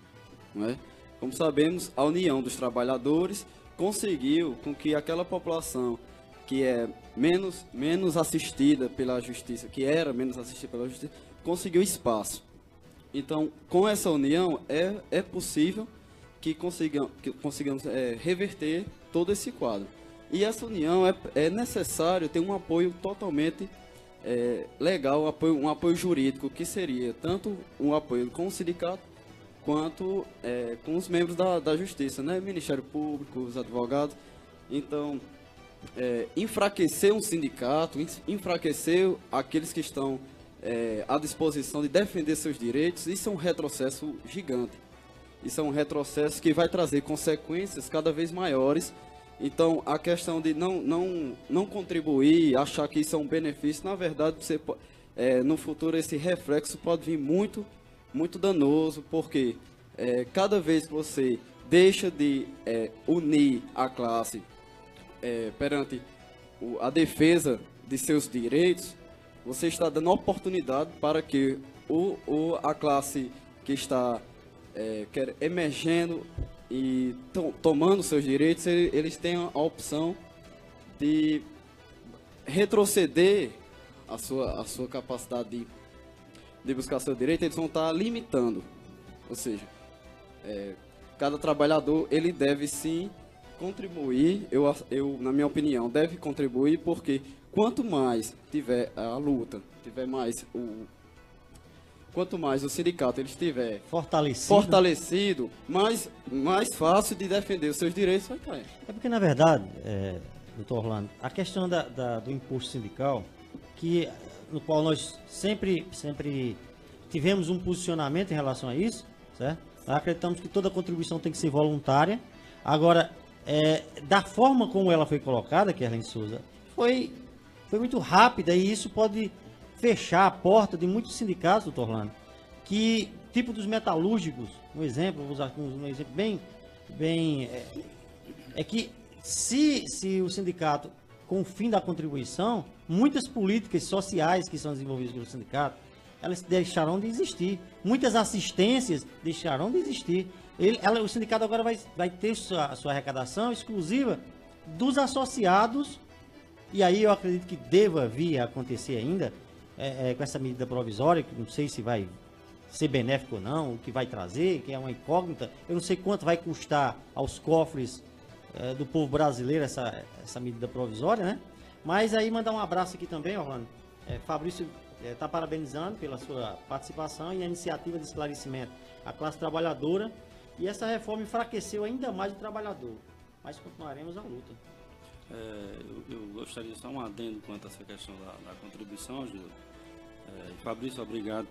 não é? Como sabemos, a união dos trabalhadores conseguiu com que aquela população que é menos assistida pela justiça, conseguiu espaço. Então, com essa união, é possível que consigamos reverter todo esse quadro. E essa união é necessário ter um apoio totalmente legal, um apoio jurídico, que seria tanto um apoio com o sindicato, quanto com os membros da justiça, né? Ministério Público, os advogados. Então, enfraquecer um sindicato, enfraquecer aqueles que estão à disposição de defender seus direitos, isso é um retrocesso gigante. Isso é um retrocesso que vai trazer consequências cada vez maiores. Então, a questão de não contribuir, achar que isso é um benefício, na verdade, no futuro esse reflexo pode vir muito, muito danoso, porque cada vez que você deixa de unir a classe perante a defesa de seus direitos, você está dando oportunidade para que a classe que está emergendo e tomando seus direitos, eles tenham a opção de retroceder a sua capacidade de buscar seu direito. Eles vão estar limitando, ou seja, cada trabalhador ele deve sim contribuir, na minha opinião, deve contribuir, porque quanto mais tiver a luta, quanto mais o sindicato ele estiver fortalecido, mais fácil de defender os seus direitos vai cair. É porque, na verdade, doutor Orlando, a questão do imposto sindical, no qual nós sempre tivemos um posicionamento em relação a isso, certo? Nós acreditamos que toda contribuição tem que ser voluntária. Agora, da forma como ela foi colocada, Kerlen Souza, foi muito rápida, e isso pode fechar a porta de muitos sindicatos, doutor Orlando, que, tipo dos metalúrgicos, um exemplo, vou usar um exemplo bem que se o sindicato, com o fim da contribuição, muitas políticas sociais que são desenvolvidas pelo sindicato, elas deixarão de existir. Muitas assistências deixarão de existir. O sindicato agora vai ter sua arrecadação exclusiva dos associados, e aí eu acredito que deva vir a acontecer ainda, com essa medida provisória, que não sei se vai ser benéfico ou não, o que vai trazer, que é uma incógnita. Eu não sei quanto vai custar aos cofres do povo brasileiro essa medida provisória, né? Mas aí mandar um abraço aqui também, Orlando. Fabrício está parabenizando pela sua participação e a iniciativa de esclarecimento à classe trabalhadora, e essa reforma enfraqueceu ainda mais o trabalhador, mas continuaremos a luta. Eu gostaria de só um adendo quanto a essa questão da contribuição, Júlio. Fabrício, obrigado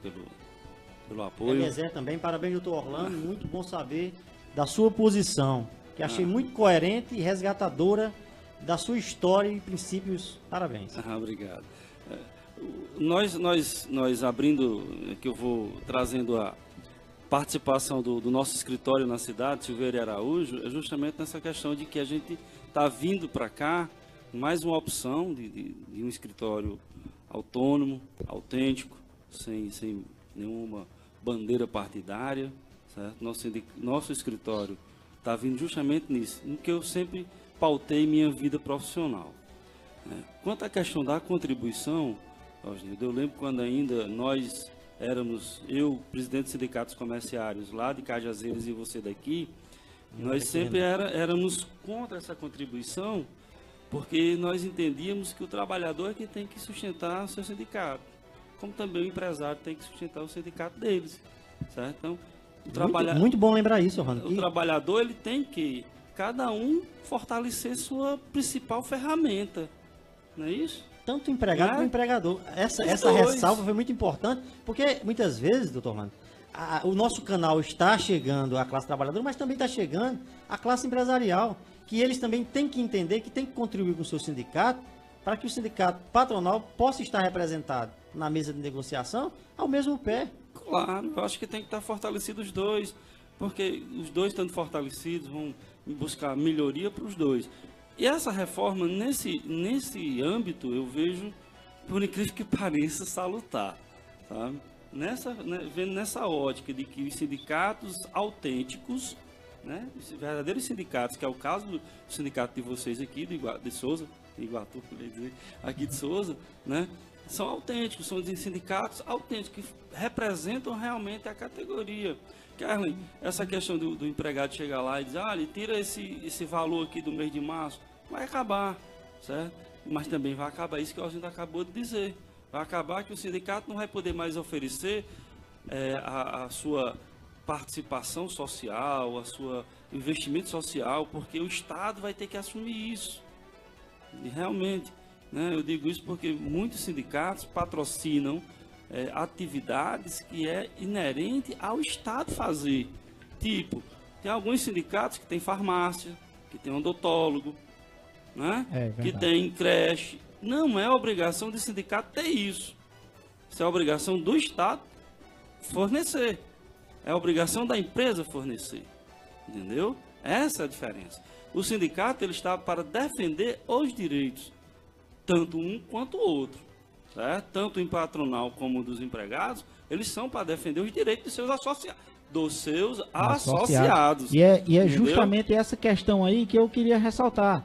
pelo apoio. Eliezer também, parabéns, doutor Orlando, muito bom saber da sua posição, que achei muito coerente e resgatadora da sua história e princípios. Parabéns. Obrigado. Nós abrindo, que eu vou trazendo a participação do nosso escritório na cidade, Silveira e Araújo, é justamente nessa questão de que a gente está vindo para cá mais uma opção de um escritório autônomo, autêntico, sem nenhuma bandeira partidária, certo? Nosso escritório está vindo justamente nisso, no que eu sempre pautei minha vida profissional. Quanto à questão da contribuição, eu lembro quando ainda nós éramos, eu, presidente dos sindicatos comerciários lá de Cajazeiras e você daqui, nós sempre éramos contra essa contribuição, porque nós entendíamos que o trabalhador é que tem que sustentar o seu sindicato, como também o empresário tem que sustentar o sindicato deles, certo? Então, muito bom lembrar isso, Orlando. O trabalhador ele tem que cada um fortalecer sua principal ferramenta, não é isso? Tanto o empregado como o empregador. Essa dois. ressalva foi muito importante, porque muitas vezes, doutor Orlando, o nosso canal está chegando à classe trabalhadora, mas também está chegando à classe empresarial, que eles também têm que entender que tem que contribuir com o seu sindicato, para que o sindicato patronal possa estar representado na mesa de negociação ao mesmo pé. Claro, eu acho que tem que estar fortalecido os dois, porque os dois estando fortalecidos vão buscar melhoria para os dois. E essa reforma, nesse âmbito, eu vejo, por incrível que pareça, salutar, sabe? Vendo nessa ótica de que os sindicatos autênticos, né, os verdadeiros sindicatos, que é o caso do sindicato de vocês aqui, de Souza, Iguatu, queria dizer, aqui de Souza, né, são autênticos, são sindicatos autênticos, que representam realmente a categoria. Carlin, essa questão do empregado chegar lá e dizer, olha, tira esse valor aqui do mês de março, vai acabar, certo? Mas também vai acabar isso que a gente acabou de dizer. Vai acabar que o sindicato não vai poder mais oferecer a sua participação social, a sua investimento social, porque o Estado vai ter que assumir isso. E realmente, né, eu digo isso porque muitos sindicatos patrocinam atividades que é inerente ao Estado fazer. Tipo, tem alguns sindicatos que tem farmácia, que tem odontólogo, né? Que tem creche. Não é obrigação do sindicato ter isso. Isso é obrigação do Estado fornecer. É obrigação da empresa fornecer. Entendeu? Essa é a diferença. O sindicato ele está para defender os direitos, tanto um quanto o outro. Certo? Tanto o patronal como dos empregados, eles são para defender os direitos dos seus associados. E é justamente essa questão aí que eu queria ressaltar.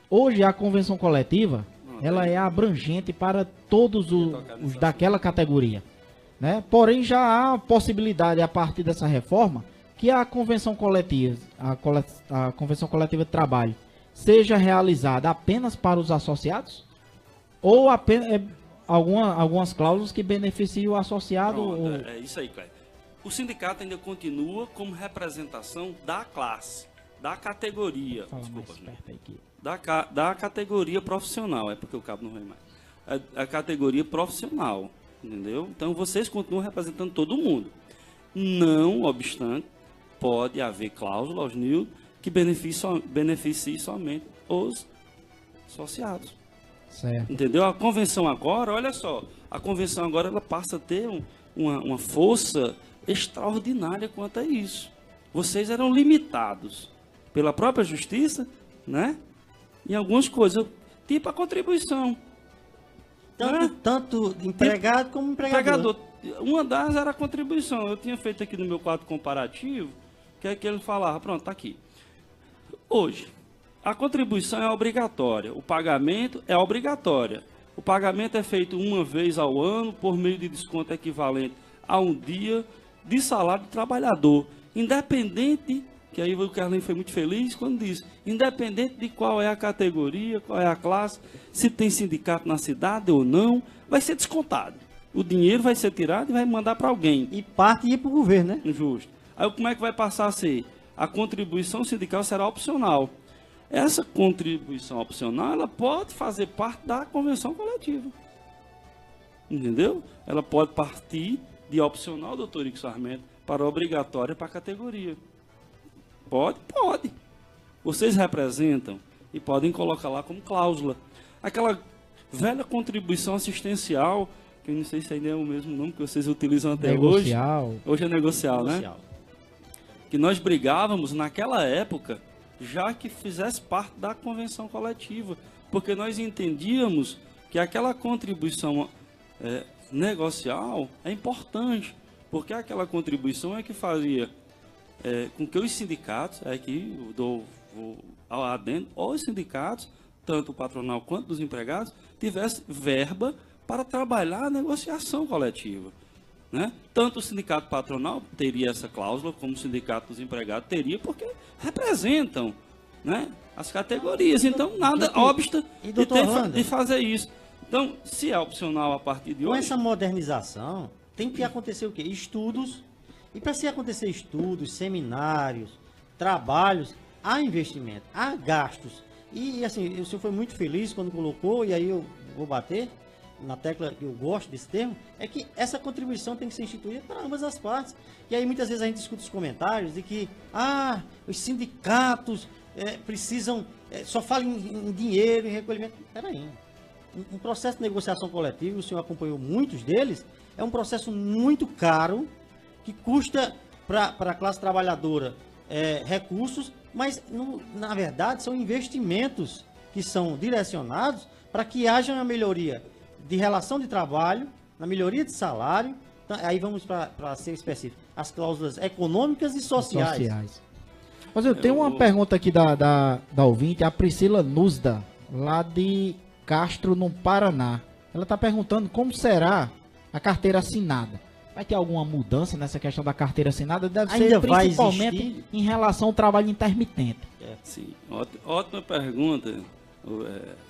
Hoje a convenção coletiva, ela é abrangente para todos os daquela categoria, né? Porém já há possibilidade a partir dessa reforma que a convenção coletiva, a convenção coletiva de trabalho seja realizada apenas para os associados ou apenas algumas cláusulas que beneficiam o associado. Pronto, é isso aí, Cléber. O sindicato ainda continua como representação da classe, da categoria. Desculpa, da categoria profissional, é porque o cabo não vai mais. A categoria profissional, entendeu? Então vocês continuam representando todo mundo. Não obstante, pode haver cláusula, Osnildo, que beneficie somente os associados. Certo. Entendeu? A convenção agora, olha só, a convenção agora ela passa a ter uma força extraordinária quanto a isso. Vocês eram limitados pela própria justiça, né? Em algumas coisas, tipo a contribuição. Tanto empregado como empregador. Uma das era a contribuição. Eu tinha feito aqui no meu quadro comparativo, que é que ele falava, pronto, tá aqui. Hoje, a contribuição é obrigatória, o pagamento é obrigatório. O pagamento é feito uma vez ao ano por meio de desconto equivalente a um dia de salário do trabalhador, independente, que aí o Carlinhos foi muito feliz quando disse, independente de qual é a categoria, qual é a classe, se tem sindicato na cidade ou não, vai ser descontado. O dinheiro vai ser tirado e vai mandar para alguém. E parte ir para o governo, né? Justo. Aí como é que vai passar a ser? A contribuição sindical será opcional. Essa contribuição opcional, ela pode fazer parte da convenção coletiva. Entendeu? Ela pode partir de opcional, doutor Ixo Sarmento, para obrigatória para a categoria. Pode? Pode. Vocês representam e podem colocar lá como cláusula. Aquela velha contribuição assistencial, que eu não sei se ainda é o mesmo nome que vocês utilizam até hoje. Hoje é negocial, né? Que nós brigávamos naquela época, já que fizesse parte da convenção coletiva, porque nós entendíamos que aquela contribuição negocial é importante, porque aquela contribuição é que fazia com que os sindicatos, aqui vou adendo, os sindicatos, tanto o patronal quanto dos empregados, tivessem verba para trabalhar a negociação coletiva. Né? Tanto o sindicato patronal teria essa cláusula, como o sindicato dos empregados teria, porque representam, né, as categorias. Então, nada obsta de fazer isso. Então, se é opcional a partir de hoje... Com essa modernização, tem que acontecer o quê? Estudos. E para se acontecer estudos, seminários, trabalhos, há investimento, há gastos. E assim, o senhor foi muito feliz quando colocou, e aí eu vou bater na tecla que eu gosto desse termo, é que essa contribuição tem que ser instituída para ambas as partes. E aí muitas vezes a gente escuta os comentários de que, os sindicatos precisam, só falam em dinheiro, em recolhimento. Peraí, um processo de negociação coletiva, o senhor acompanhou muitos deles, é um processo muito caro, que custa para a classe trabalhadora recursos, mas na verdade são investimentos que são direcionados para que haja uma melhoria de relação de trabalho, na melhoria de salário. Então, aí vamos para ser específico, as cláusulas econômicas e sociais. Mas eu tenho uma pergunta aqui da ouvinte, a Priscila Nuzda, lá de Castro, no Paraná. Ela está perguntando como será a carteira assinada. Vai ter alguma mudança nessa questão da carteira assinada? Deve ser principalmente em relação ao trabalho intermitente. Sim, ótima pergunta,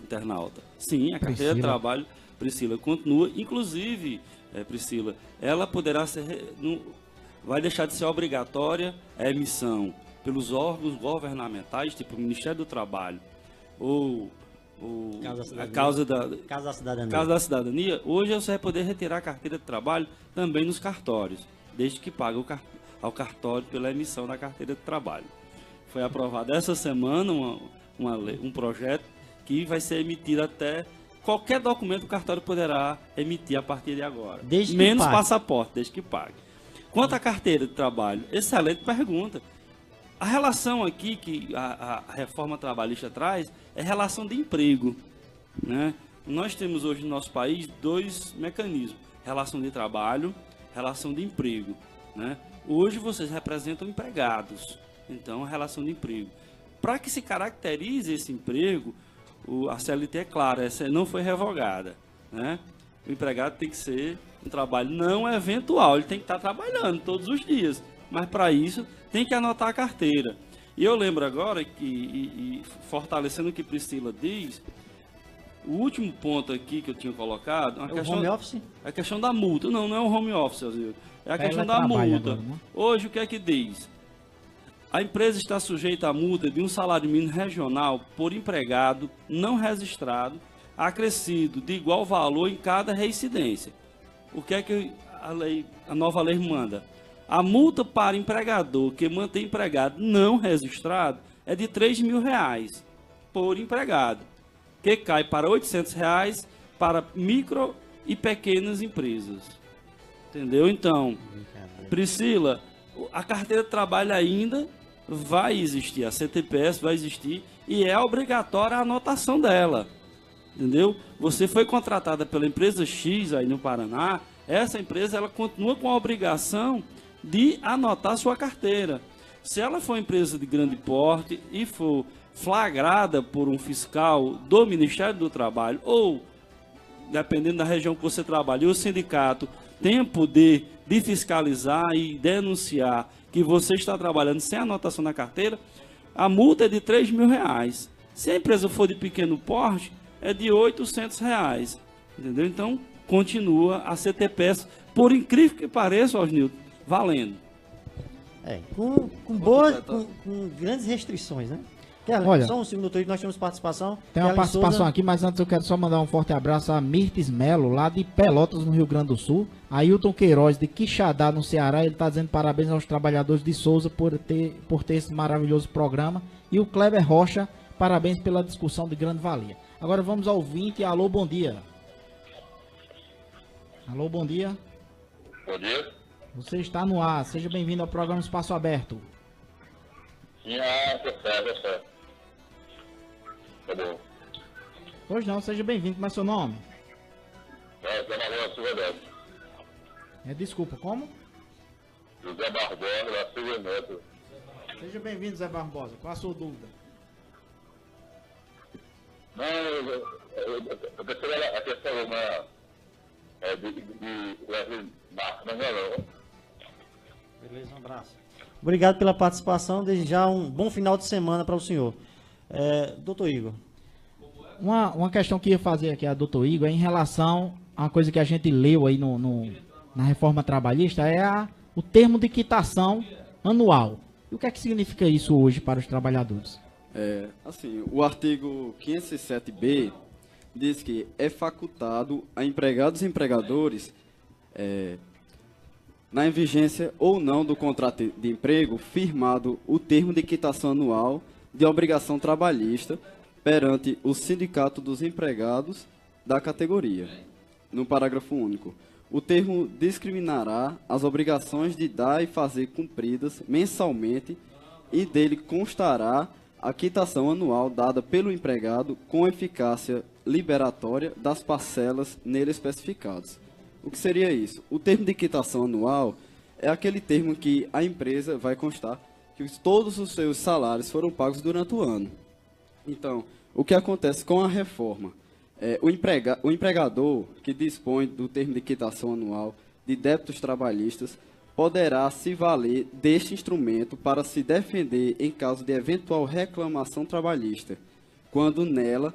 internauta. Sim, a carteira de trabalho, Priscila, continua. Inclusive, Priscila, ela poderá ser, vai deixar de ser obrigatória a emissão pelos órgãos governamentais, tipo o Ministério do Trabalho ou a Casa da Cidadania. Hoje você vai poder retirar a carteira de trabalho também nos cartórios, desde que pague ao cartório pela emissão da carteira de trabalho. Foi aprovado essa semana um projeto que vai ser emitido até qualquer documento que o cartório poderá emitir a partir de agora. Menos passaporte, desde que pague. Quanto à carteira de trabalho, excelente pergunta. A relação aqui que a reforma trabalhista traz é relação de emprego, né? Nós temos hoje no nosso país dois mecanismos: relação de trabalho, relação de emprego, né? Hoje vocês representam empregados, então a relação de emprego. Para que se caracterize esse emprego, a CLT é clara, essa não foi revogada, né? O empregado tem que ser um trabalho não eventual, ele tem que estar trabalhando todos os dias, mas para isso tem que anotar a carteira. E eu lembro agora que, fortalecendo o que Priscila diz, o último ponto aqui que eu tinha colocado... o home office? A questão da multa. Não é o home office, Azildo. É a questão da multa. Agora, né? Hoje, o que é que diz? A empresa está sujeita à multa de um salário mínimo regional por empregado não registrado, acrescido de igual valor em cada reincidência. O que é que a nova lei manda? A multa para empregador que mantém empregado não registrado é de R$3.000 por empregado, que cai para R$800 para micro e pequenas empresas. Entendeu? Então, Priscila, a carteira de trabalho ainda vai existir, a CTPS vai existir e é obrigatória a anotação dela. Entendeu? Você foi contratada pela empresa X aí no Paraná, essa empresa ela continua com a obrigação de anotar sua carteira. Se ela for empresa de grande porte e for flagrada por um fiscal do Ministério do Trabalho ou, dependendo da região que você trabalha, o sindicato tem poder de fiscalizar e denunciar que você está trabalhando sem anotação na carteira, a multa é de R$3.000. Se a empresa for de pequeno porte, é de R$800. Entendeu? Então, continua a CTPS, por incrível que pareça, Osnildo, valendo. Com grandes restrições, né? Olha, só um segundo, nós temos participação. Tem uma participação aqui, mas antes eu quero só mandar um forte abraço a Mirtes Melo, lá de Pelotas, no Rio Grande do Sul. A Hilton Queiroz, de Quixadá, no Ceará. Ele está dizendo parabéns aos trabalhadores de Souza por ter esse maravilhoso programa. E o Kleber Rocha, parabéns pela discussão de grande valia. Agora vamos ao ouvinte. Alô, bom dia. Alô, bom dia. Bom dia. Você está no ar. Seja bem-vindo ao programa Espaço Aberto. Sim, tá bom. Pois não, seja bem-vindo. Como é seu nome? Desculpa, como? José Barbosa, da Silva Neto. Seja bem-vindo, Zé Barbosa. Qual a sua dúvida? Não, eu pensei a questão de Beleza, um abraço. Obrigado pela participação. Desde já um bom final de semana para o senhor. Doutor Igor. Uma questão que ia fazer aqui a doutor Igor é em relação a uma coisa que a gente leu aí na reforma trabalhista, o termo de quitação anual. E o que é que significa isso hoje para os trabalhadores? Assim, o artigo 507B diz que é facultado a empregados e empregadores, na vigência ou não do contrato de emprego, firmado o termo de quitação anual de obrigação trabalhista perante o Sindicato dos Empregados da categoria. No parágrafo único, o termo discriminará as obrigações de dar e fazer cumpridas mensalmente e dele constará a quitação anual dada pelo empregado com eficácia liberatória das parcelas nele especificadas. O que seria isso? O termo de quitação anual é aquele termo que a empresa vai constar que todos os seus salários foram pagos durante o ano. Então, o que acontece com a reforma? O empregador que dispõe do termo de quitação anual de débitos trabalhistas poderá se valer deste instrumento para se defender em caso de eventual reclamação trabalhista, quando nela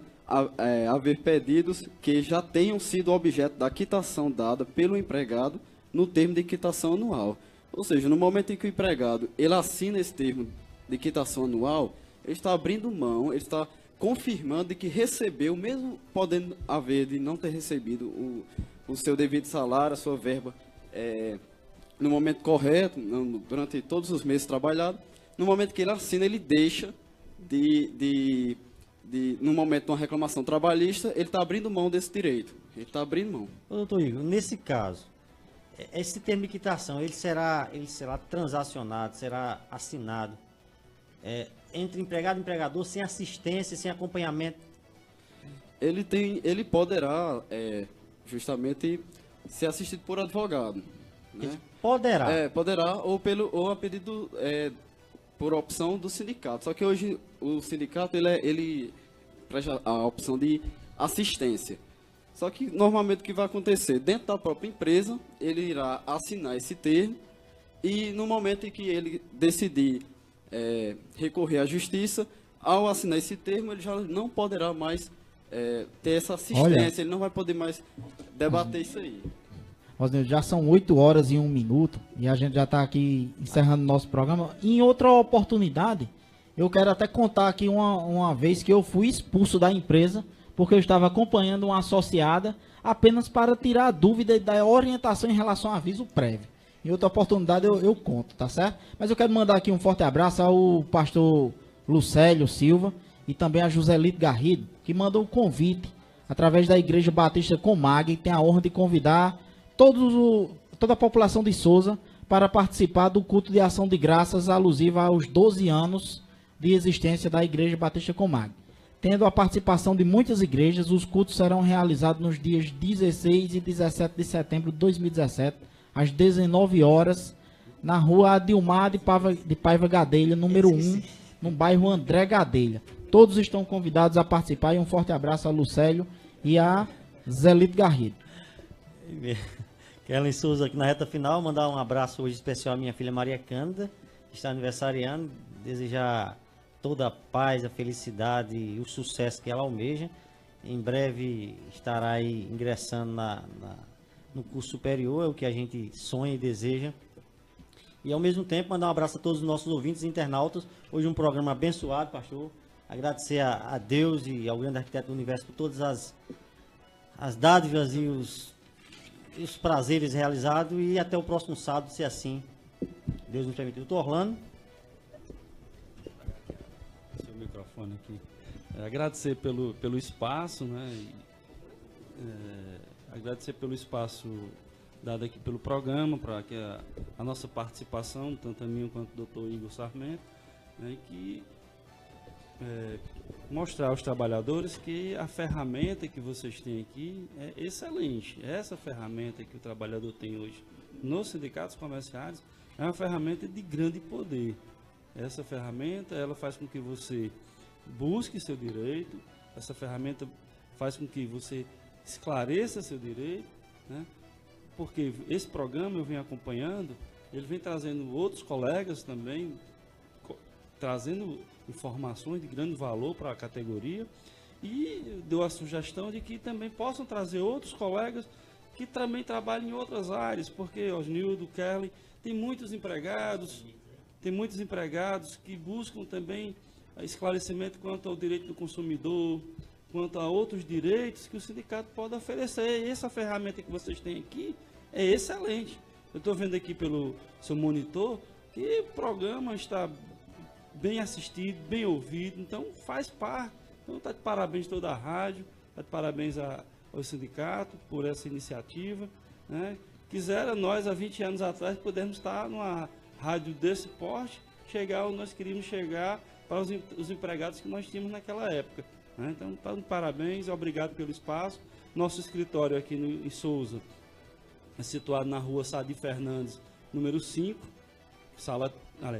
haver pedidos que já tenham sido objeto da quitação dada pelo empregado no termo de quitação anual. Ou seja, no momento em que o empregado ele assina esse termo de quitação anual, ele está abrindo mão, ele está confirmando de que recebeu, mesmo podendo haver de não ter recebido o seu devido salário, a sua verba, no momento correto, durante todos os meses trabalhados. No momento que ele assina, ele deixa no momento de uma reclamação trabalhista, ele está abrindo mão desse direito. Ele está abrindo mão. Ô, doutor Igor, nesse caso, esse termo de quitação, ele será transacionado, será assinado entre empregado e empregador, sem assistência, sem acompanhamento? Ele poderá justamente ser assistido por advogado. Né? Poderá? Poderá, ou a pedido por opção do sindicato. Só que hoje o sindicato ele presta a opção de assistência. Só que normalmente o que vai acontecer? Dentro da própria empresa, ele irá assinar esse termo e no momento em que ele decidir recorrer à justiça, ao assinar esse termo, ele já não poderá mais ter essa assistência, ele não vai poder mais debater isso aí. Osnildo, já são 8 horas e 1 minuto e a gente já está aqui encerrando nosso programa. Em outra oportunidade, eu quero até contar aqui uma vez que eu fui expulso da empresa porque eu estava acompanhando uma associada apenas para tirar a dúvida da orientação em relação ao aviso prévio. Em outra oportunidade eu conto, tá certo? Mas eu quero mandar aqui um forte abraço ao pastor Lucélio Silva e também a Joselito Garrido, que mandou o convite através da Igreja Batista Comag, e tem a honra de convidar toda a população de Souza para participar do culto de ação de graças alusiva aos 12 anos de existência da Igreja Batista Comag. Tendo a participação de muitas igrejas, os cultos serão realizados nos dias 16 e 17 de setembro de 2017, às 19 horas, na rua Adilmar de Paiva Gadelha, número 1, no bairro André Gadelha. Todos estão convidados a participar e um forte abraço a Lucélio e a Zelito Garrido. Kellen Souza aqui na reta final, mandar um abraço hoje especial à minha filha Maria Cândida, que está aniversariando, desejar toda a paz, a felicidade e o sucesso que ela almeja. Em breve estará aí ingressando no curso superior, é o que a gente sonha e deseja. E ao mesmo tempo mandar um abraço a todos os nossos ouvintes e internautas. Hoje um programa abençoado, pastor. Agradecer a Deus e ao grande arquiteto do universo por todas as dádivas e os prazeres realizados, e até o próximo sábado, se assim Deus nos permitir. Doutor Orlando. Seu microfone aqui. Agradecer pelo espaço, né? Agradecer pelo espaço dado aqui pelo programa, para que a nossa participação, tanto a minha quanto do doutor Igor Sarmento, né, que mostrar aos trabalhadores que a ferramenta que vocês têm aqui é excelente. Essa ferramenta que o trabalhador tem hoje nos sindicatos comerciais é uma ferramenta de grande poder. Essa ferramenta, ela faz com que você busque seu direito, essa ferramenta faz com que você esclareça seu direito, né? Porque esse programa eu venho acompanhando, ele vem trazendo outros colegas também, trazendo informações de grande valor para a categoria, e deu a sugestão de que também possam trazer outros colegas que também trabalham em outras áreas, porque Osnildo, Kelly, tem muitos empregados, tem muitos empregados que buscam também esclarecimento quanto ao direito do consumidor, quanto a outros direitos que o sindicato pode oferecer. E essa ferramenta que vocês têm aqui é excelente. Eu estou vendo aqui pelo seu monitor que o programa está bem assistido, bem ouvido, então faz parte. Então está de parabéns toda a rádio, está de parabéns ao sindicato por essa iniciativa, né? Quisera nós, há 20 anos atrás, pudermos estar numa rádio desse porte, chegar onde nós queríamos chegar para os empregados que nós tínhamos naquela época, né? Então, tá de parabéns, obrigado pelo espaço. Nosso escritório aqui em Souza é situado na rua Sadi Fernandes, número 5,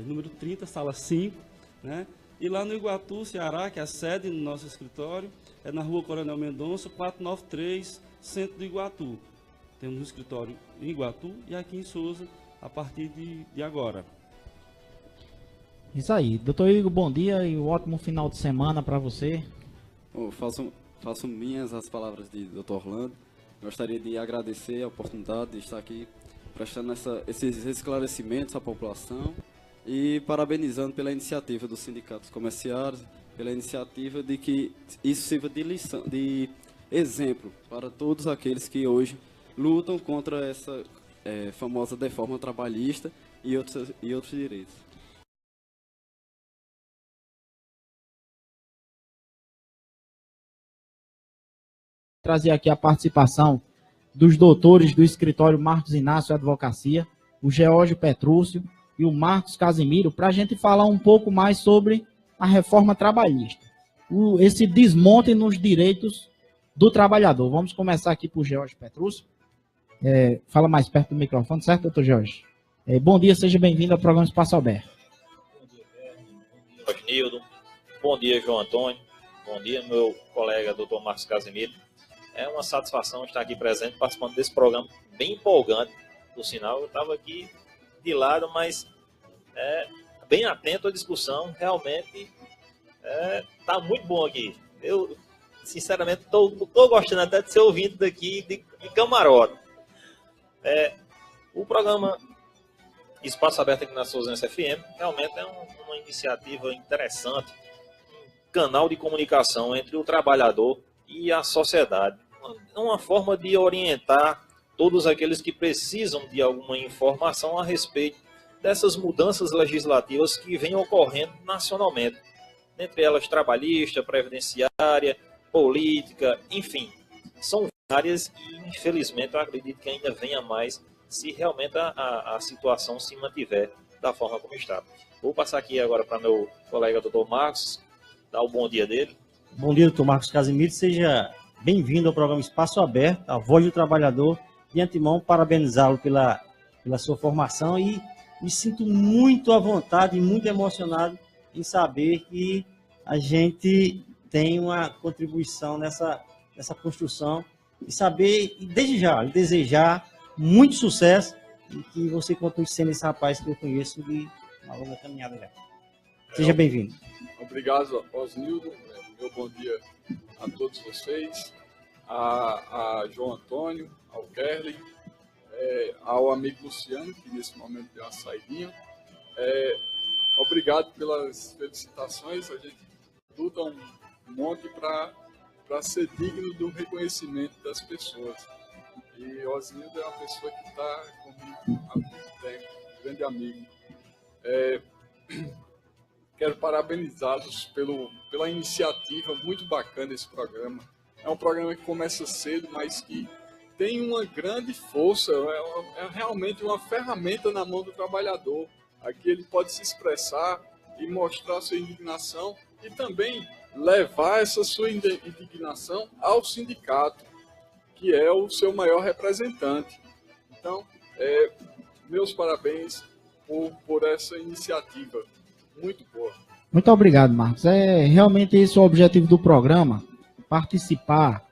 número 30, sala 5, né? E lá no Iguatu, Ceará, que é a sede do nosso escritório, é na rua Coronel Mendonça, 493, centro do Iguatu. Temos um escritório em Iguatu e aqui em Souza, a partir de agora. Isso aí. Doutor Igor, bom dia e um ótimo final de semana para você. Faço minhas as palavras de Dr. Orlando. Gostaria de agradecer a oportunidade de estar aqui prestando esses esclarecimentos à população e parabenizando pela iniciativa dos sindicatos comerciários, pela iniciativa de que isso sirva de lição, de exemplo para todos aqueles que hoje lutam contra essa famosa deforma trabalhista e outros direitos. Trazer aqui a participação dos doutores do escritório Marcos Inácio Advocacia, o Geórgio Petrúcio e o Marcos Casimiro, para a gente falar um pouco mais sobre a reforma trabalhista, esse desmonte nos direitos do trabalhador. Vamos começar aqui por Geórgio Petrúcio. Fala mais perto do microfone, certo, doutor Jorge? Bom dia, seja bem-vindo ao programa Espaço Aberto. Bom dia, Osnildo. Bom dia, João Antônio. Bom dia, meu colega, doutor Marcos Casimiro. É uma satisfação estar aqui presente, participando desse programa bem empolgante, por sinal. Eu estava aqui de lado, mas bem atento à discussão. Realmente está muito bom aqui. Eu, sinceramente, estou gostando até de ser ouvido daqui de camarote. O programa Espaço Aberto aqui na Souzense FM realmente é uma iniciativa interessante, um canal de comunicação entre o trabalhador e a sociedade. Uma forma de orientar todos aqueles que precisam de alguma informação a respeito dessas mudanças legislativas que vêm ocorrendo nacionalmente, entre elas trabalhista, previdenciária, política, enfim, são áreas e, infelizmente, eu acredito que ainda venha mais se realmente a situação se mantiver da forma como está. Vou passar aqui agora para meu colega doutor Marcos, dar o bom dia dele. Bom dia, doutor Marcos Casimiro, seja bem-vindo ao programa Espaço Aberto, a voz do trabalhador. De antemão, parabenizá-lo pela sua formação e me sinto muito à vontade e muito emocionado em saber que a gente tem uma contribuição nessa construção e saber, e desde já, desejar muito sucesso e que você continue sendo esse rapaz que eu conheço de uma longa caminhada já. Seja bem-vindo. Obrigado, Osnildo. Meu bom dia a todos vocês, a João Antônio, ao Kerley, ao amigo Luciano, que nesse momento deu uma saidinha. Obrigado pelas felicitações. A gente luta um monte para ser digno do reconhecimento das pessoas. E Osnildo é uma pessoa que está comigo há muito tempo, grande amigo. Quero parabenizá-los pela iniciativa muito bacana desse programa. É um programa que começa cedo, mas que tem uma grande força, é realmente uma ferramenta na mão do trabalhador. Aqui ele pode se expressar e mostrar sua indignação e também levar essa sua indignação ao sindicato, que é o seu maior representante. Então, meus parabéns por essa iniciativa. Muito boa. Muito obrigado, Marcos. Realmente esse é o objetivo do programa, participar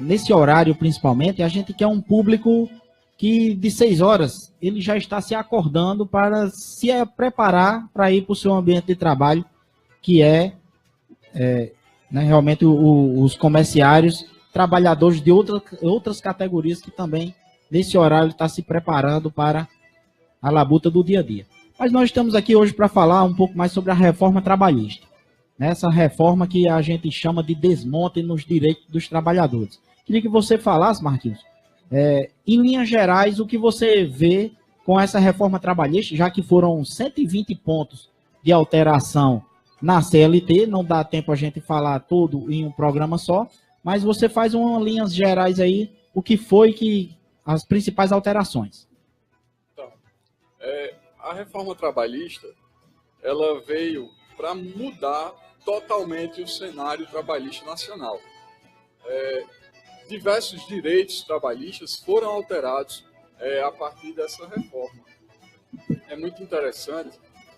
nesse horário principalmente. A gente quer um público que de 6 horas ele já está se acordando para se preparar para ir para o seu ambiente de trabalho, que realmente os comerciários, trabalhadores de outras categorias que também nesse horário está se preparando para a labuta do dia a dia. Mas nós estamos aqui hoje para falar um pouco mais sobre a reforma trabalhista. Essa reforma que a gente chama de desmonte nos direitos dos trabalhadores. Queria que você falasse, Marquinhos, em linhas gerais, o que você vê com essa reforma trabalhista, já que foram 120 pontos de alteração na CLT, não dá tempo a gente falar tudo em um programa só, mas você faz umas linhas gerais aí, o que foi que as principais alterações. Então, a reforma trabalhista, ela veio para mudar totalmente o cenário trabalhista nacional. Diversos direitos trabalhistas foram alterados a partir dessa reforma. É muito interessante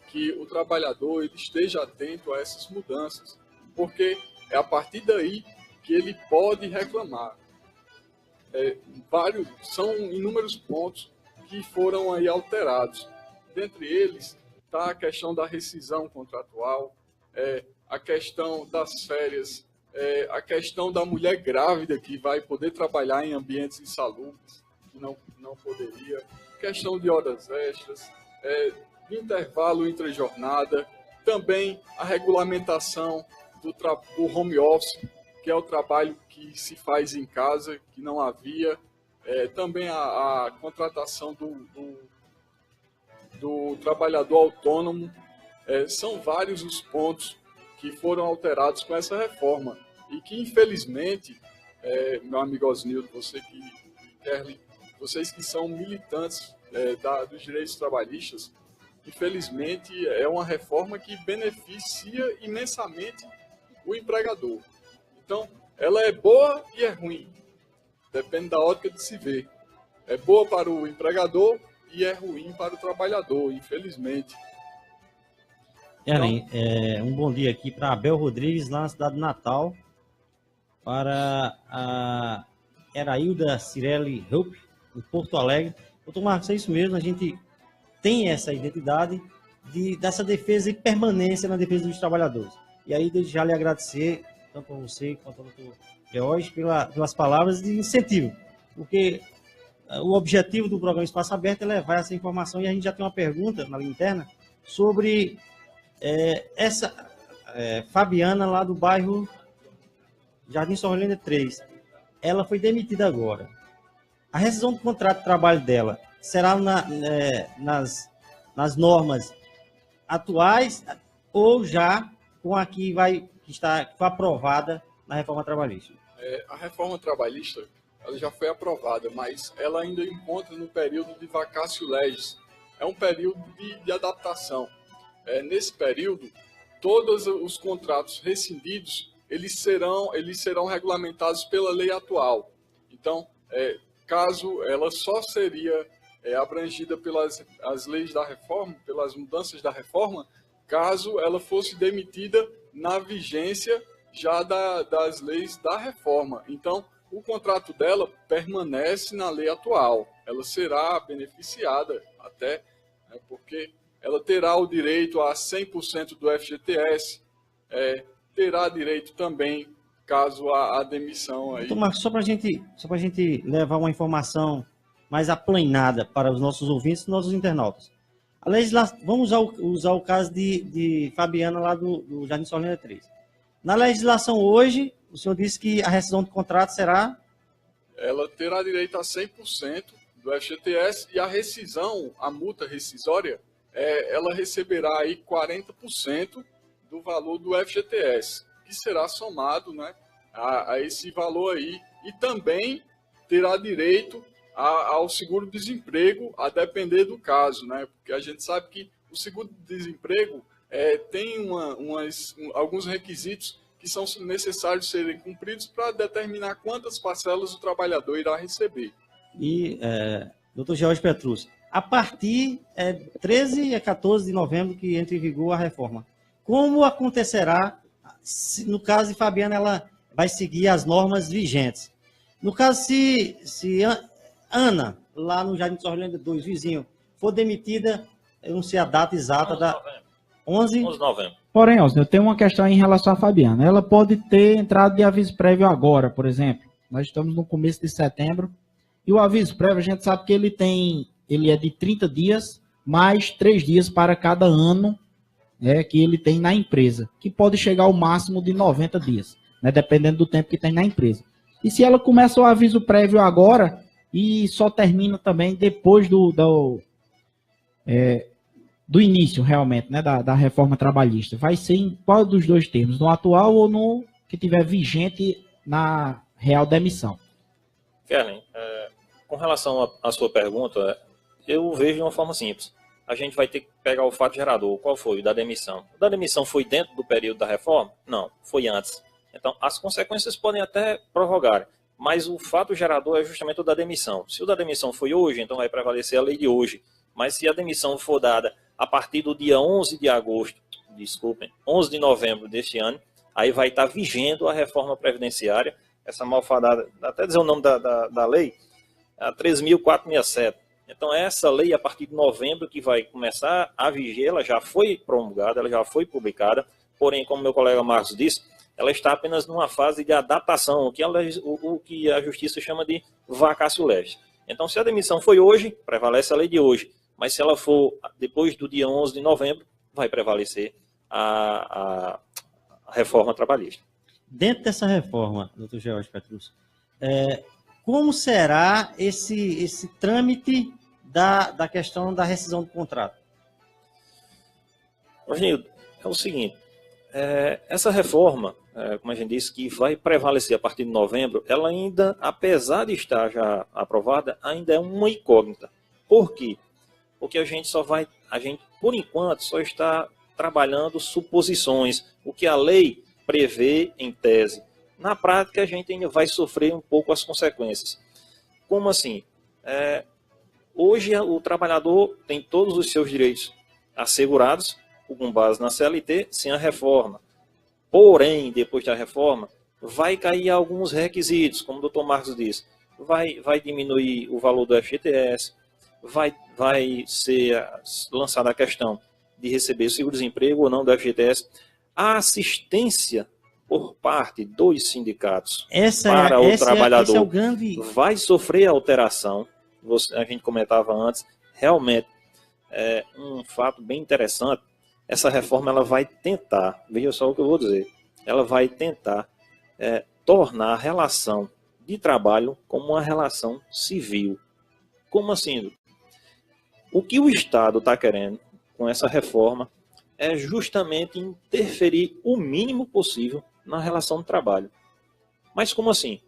que o trabalhador ele esteja atento a essas mudanças, porque é a partir daí que ele pode reclamar. São inúmeros pontos que foram aí alterados. Dentre eles está a questão da rescisão contratual, a questão das férias, a questão da mulher grávida que vai poder trabalhar em ambientes insalubres, que não poderia, questão de horas extras, de intervalo entre jornada, também a regulamentação do home office, que é o trabalho que se faz em casa, que não havia, também a contratação do trabalhador autônomo. São vários os pontos que foram alterados com essa reforma e que, infelizmente, meu amigo Osnildo, Kerlin, vocês que são militantes dos direitos trabalhistas, infelizmente é uma reforma que beneficia imensamente o empregador. Então, ela é boa e é ruim, depende da ótica de se ver. É boa para o empregador e é ruim para o trabalhador, infelizmente. Kerlin, um bom dia aqui para Abel Rodrigues, lá na cidade de Natal, para a Erailda Cirelli Rupp, em Porto Alegre. Doutor Marcos, é isso mesmo, a gente tem essa identidade dessa defesa e permanência na defesa dos trabalhadores. E aí, desde já lhe agradecer, tanto a você quanto ao doutor George, pelas palavras de incentivo, porque o objetivo do programa Espaço Aberto é levar essa informação, e a gente já tem uma pergunta na linha interna sobre essa Fabiana, lá do bairro Jardim Sorolândia 3. Ela foi demitida agora. A rescisão do contrato de trabalho dela será nas normas atuais ou já com a que foi aprovada na reforma trabalhista? A reforma trabalhista ela já foi aprovada, mas ela ainda encontra no período de vacatio legis. É um período de adaptação. Nesse período, todos os contratos rescindidos eles serão regulamentados pela lei atual. Então, caso ela só seria abrangida pelas leis da reforma, pelas mudanças da reforma, caso ela fosse demitida na vigência já das leis da reforma. Então, o contrato dela permanece na lei atual. Ela será beneficiada até, porque ela terá o direito a 100% do FGTS, terá direito também, caso a demissão aí. Marcos, só para a gente levar uma informação mais aplanada para os nossos ouvintes e nossos internautas. Vamos usar o caso de Fabiana, lá do Jardim Sorolândia 3. Na legislação hoje, o senhor disse que a rescisão do contrato será? Ela terá direito a 100% do FGTS e a rescisão, a multa rescisória, ela receberá aí 40% do valor do FGTS, que será somado, né, a esse valor aí, e também terá direito ao seguro-desemprego, a depender do caso, né, porque a gente sabe que o seguro-desemprego tem alguns requisitos que são necessários serem cumpridos para determinar quantas parcelas o trabalhador irá receber. E, doutor George Petrus, a partir 13 a 14 de novembro que entra em vigor a reforma, como acontecerá, no caso de Fabiana, ela vai seguir as normas vigentes? No caso, se Ana, lá no Jardim Sorolândia 2, vizinho, for demitida, eu não sei a data exata, 11 de novembro. Porém, eu tenho uma questão em relação à Fabiana. Ela pode ter entrado de aviso prévio agora, por exemplo. Nós estamos no começo de setembro. E o aviso prévio, a gente sabe que ele é de 30 dias mais 3 dias para cada ano que ele tem na empresa, que pode chegar ao máximo de 90 dias, né, dependendo do tempo que tem na empresa. E se ela começa o aviso prévio agora e só termina também depois do início, realmente, né, da reforma trabalhista, vai ser em qual dos dois termos? No atual ou no que tiver vigente na real demissão? Kellen, com relação à sua pergunta, eu vejo de uma forma simples. A gente vai ter que pegar o fato gerador. Qual foi? O da demissão. O da demissão foi dentro do período da reforma? Não, foi antes. Então, as consequências podem até prorrogar, mas o fato gerador é justamente o da demissão. Se o da demissão foi hoje, então vai prevalecer a lei de hoje. Mas se a demissão for dada a partir do dia 11 de novembro deste ano, aí vai estar vigendo a reforma previdenciária, essa malfadada, até dizer o nome da lei, a 13.467. Então, essa lei, a partir de novembro, que vai começar a viger, ela já foi promulgada, ela já foi publicada, porém, como meu colega Marcos disse, ela está apenas numa fase de adaptação, o que a Justiça chama de vacácio legis. Então, se a demissão foi hoje, prevalece a lei de hoje, mas se ela for depois do dia 11 de novembro, vai prevalecer a reforma trabalhista. Dentro dessa reforma, doutor George Petrus, como será esse trâmite da questão da rescisão do contrato? Roginildo, é o seguinte, essa reforma, como a gente disse, que vai prevalecer a partir de novembro, ela ainda, apesar de estar já aprovada, ainda é uma incógnita. Por quê? Porque a gente, por enquanto, só está trabalhando suposições, o que a lei prevê em tese. Na prática, a gente ainda vai sofrer um pouco as consequências. Como assim? Hoje, o trabalhador tem todos os seus direitos assegurados, com base na CLT, sem a reforma. Porém, depois da reforma, vai cair alguns requisitos, como o doutor Marcos disse. Vai diminuir o valor do FGTS, vai ser lançada a questão de receber seguro-desemprego ou não do FGTS. A assistência por parte dos sindicatos para o trabalhador vai sofrer alteração. A gente comentava antes, realmente é um fato bem interessante. Essa reforma ela vai tentar, veja só o que eu vou dizer, ela vai tentar tornar a relação de trabalho como uma relação civil. Como assim? O que o Estado está querendo com essa reforma é justamente interferir o mínimo possível na relação de trabalho. Mas como assim?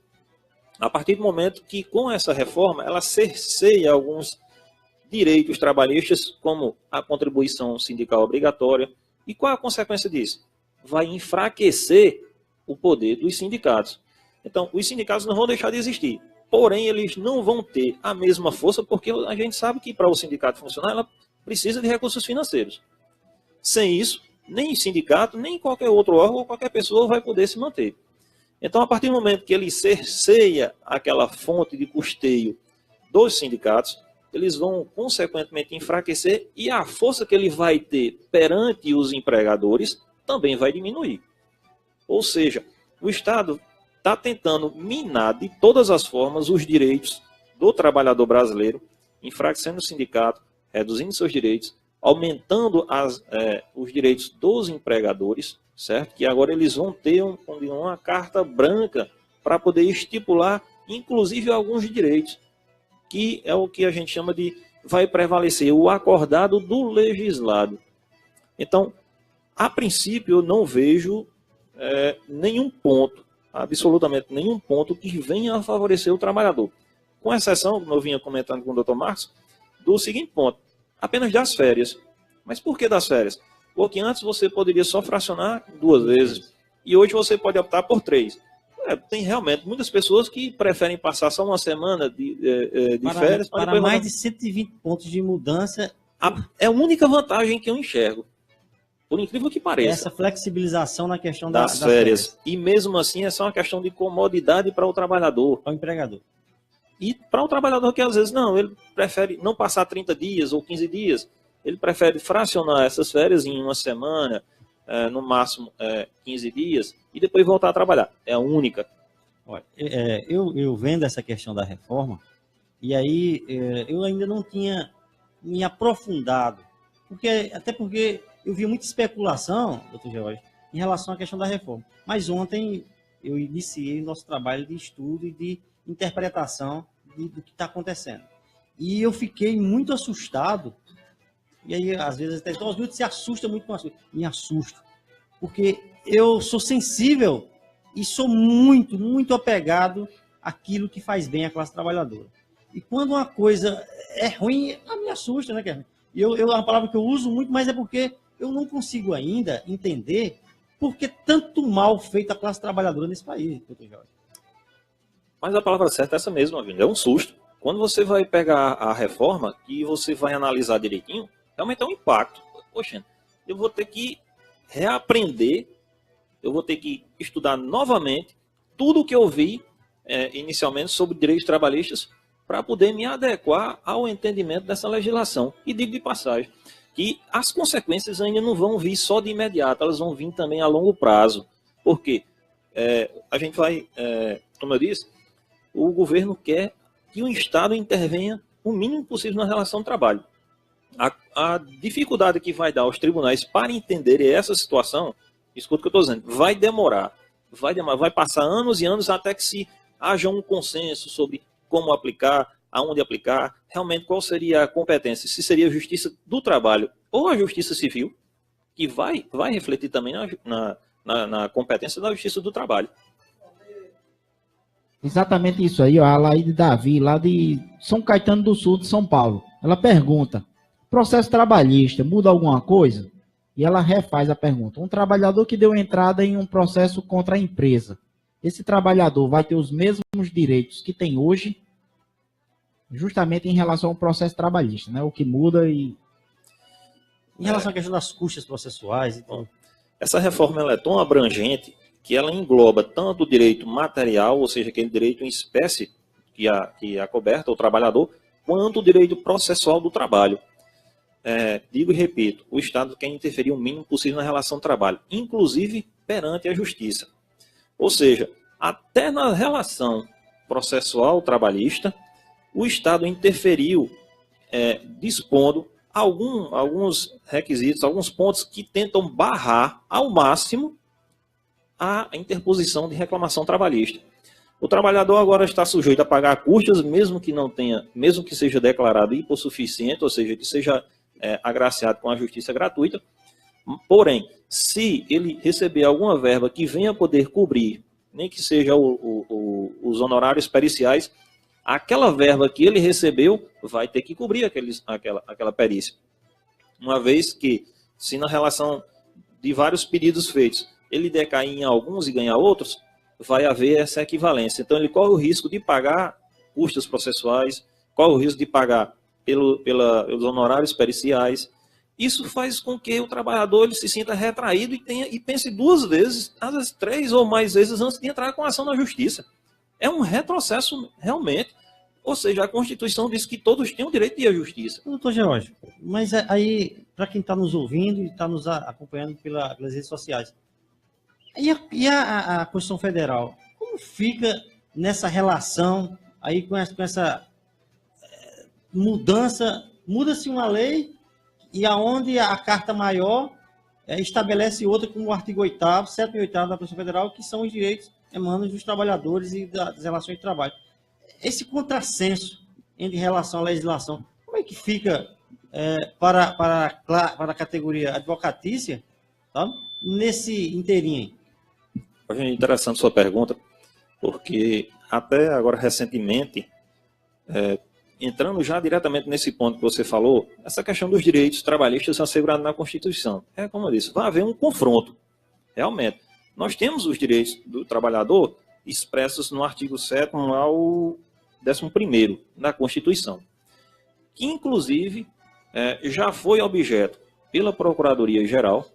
A partir do momento que, com essa reforma, ela cerceia alguns direitos trabalhistas, como a contribuição sindical obrigatória. E qual é a consequência disso? Vai enfraquecer o poder dos sindicatos. Então, os sindicatos não vão deixar de existir. Porém, eles não vão ter a mesma força, porque a gente sabe que para o sindicato funcionar, ela precisa de recursos financeiros. Sem isso, nem sindicato, nem qualquer outro órgão ou qualquer pessoa vai poder se manter. Então, a partir do momento que ele cerceia aquela fonte de custeio dos sindicatos, eles vão, consequentemente, enfraquecer e a força que ele vai ter perante os empregadores também vai diminuir. Ou seja, o Estado está tentando minar de todas as formas os direitos do trabalhador brasileiro, enfraquecendo o sindicato, reduzindo seus direitos, aumentando os direitos dos empregadores, certo? Que agora eles vão ter uma carta branca para poder estipular, inclusive, alguns direitos, que é o que a gente chama de vai prevalecer o acordado do legislado. Então, a princípio, eu não vejo nenhum ponto, absolutamente nenhum ponto que venha a favorecer o trabalhador. Com exceção, como eu vinha comentando com o Dr. Marcos, do seguinte ponto, apenas das férias. Mas por que das férias? Porque antes você poderia só fracionar 2 vezes, e hoje você pode optar por 3. Tem realmente muitas pessoas que preferem passar só uma semana de férias. Para mais de 120 pontos de mudança. É a única vantagem que eu enxergo. Por incrível que pareça. Essa flexibilização na questão das férias. E mesmo assim é só uma questão de comodidade para o trabalhador. Para o empregador. E para o trabalhador que às vezes não, ele prefere não passar 30 dias ou 15 dias. Ele prefere fracionar essas férias em uma semana, no máximo 15 dias, e depois voltar a trabalhar. É a única. Olha, eu vendo essa questão da reforma, e aí eu ainda não tinha me aprofundado, até porque eu vi muita especulação, doutor George, em relação à questão da reforma. Mas ontem eu iniciei o nosso trabalho de estudo e de interpretação do que está acontecendo. E eu fiquei muito assustado, e aí às vezes até os minutos se assusta muito com as coisas. Me assusto, porque eu sou sensível e sou muito, muito apegado àquilo que faz bem à classe trabalhadora. E quando uma coisa é ruim, ela me assusta, né, Kevin? É uma palavra que eu uso muito, mas é porque eu não consigo ainda entender por que tanto mal feito à classe trabalhadora nesse país, doutor Jorge. Mas a palavra certa é essa mesma, Vini, é um susto. Quando você vai pegar a reforma e você vai analisar direitinho, realmente é um impacto. Poxa, eu vou ter que reaprender, eu vou ter que estudar novamente tudo o que eu vi inicialmente sobre direitos trabalhistas para poder me adequar ao entendimento dessa legislação. E digo de passagem que as consequências ainda não vão vir só de imediato, elas vão vir também a longo prazo. Por quê? A gente vai, como eu disse, o governo quer que o Estado intervenha o mínimo possível na relação de trabalho. A dificuldade que vai dar aos tribunais para entenderem essa situação, escuta o que eu estou dizendo, vai demorar, vai passar anos e anos até que se haja um consenso sobre como aplicar, aonde aplicar, realmente qual seria a competência, se seria a justiça do trabalho ou a justiça civil, que vai refletir também na competência da justiça do trabalho. Exatamente isso aí, ó, a Laíde Davi, lá de São Caetano do Sul, de São Paulo. Ela pergunta, processo trabalhista muda alguma coisa? E ela refaz a pergunta. Um trabalhador que deu entrada em um processo contra a empresa, esse trabalhador vai ter os mesmos direitos que tem hoje, justamente em relação ao processo trabalhista, né? O que muda e... Em relação à questão das custas processuais. Então... Essa reforma ela é tão abrangente que ela engloba tanto o direito material, ou seja, aquele direito em espécie que acoberta o trabalhador, quanto o direito processual do trabalho. Digo e repito, o Estado quer interferir o mínimo possível na relação de trabalho, inclusive perante a justiça. Ou seja, até na relação processual trabalhista, o Estado interferiu dispondo alguns requisitos, alguns pontos que tentam barrar ao máximo a interposição de reclamação trabalhista. O trabalhador agora está sujeito a pagar custas, mesmo que seja declarado hipossuficiente, ou seja, que seja agraciado com a justiça gratuita. Porém, se ele receber alguma verba que venha poder cobrir, nem que seja os honorários periciais, aquela verba que ele recebeu vai ter que cobrir aquela perícia. Uma vez que, se na relação de vários pedidos feitos, ele decair em alguns e ganhar outros, vai haver essa equivalência. Então, ele corre o risco de pagar custas processuais, corre o risco de pagar pelos honorários periciais. Isso faz com que o trabalhador ele se sinta retraído e pense duas vezes, às vezes 3 ou mais vezes antes de entrar com a ação na justiça. É um retrocesso realmente. Ou seja, a Constituição diz que todos têm o direito de ir à justiça. Doutor George, mas aí, para quem está nos ouvindo e está nos acompanhando pelas redes sociais, e a Constituição Federal, como fica nessa relação aí com essa mudança? Muda-se uma lei e aonde a Carta Maior estabelece outra, como o artigo 8º, 7º e 8º da Constituição Federal, que são os direitos emanam dos trabalhadores e das relações de trabalho. Esse contrassenso em relação à legislação, como é que fica para a categoria advocatícia, sabe? Nesse inteirinho? É interessante sua pergunta, porque até agora recentemente, entrando já diretamente nesse ponto que você falou, essa questão dos direitos trabalhistas assegurados na Constituição. Como eu disse, vai haver um confronto. Realmente, nós temos os direitos do trabalhador expressos no artigo 7º ao 11º da Constituição, que inclusive já foi objeto pela Procuradoria-Geral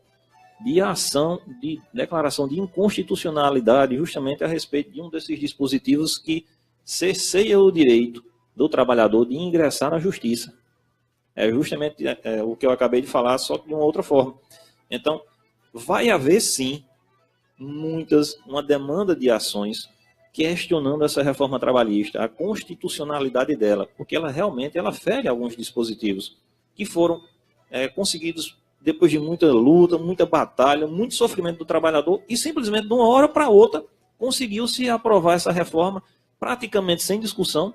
de ação de declaração de inconstitucionalidade justamente a respeito de um desses dispositivos que cerceia o direito do trabalhador de ingressar na justiça. É justamente o que eu acabei de falar, só que de uma outra forma. Então, vai haver sim uma demanda de ações questionando essa reforma trabalhista, a constitucionalidade dela, porque ela realmente fere alguns dispositivos. que foram conseguidos depois de muita luta, muita batalha, muito sofrimento do trabalhador, e simplesmente de uma hora para outra conseguiu-se aprovar essa reforma praticamente sem discussão,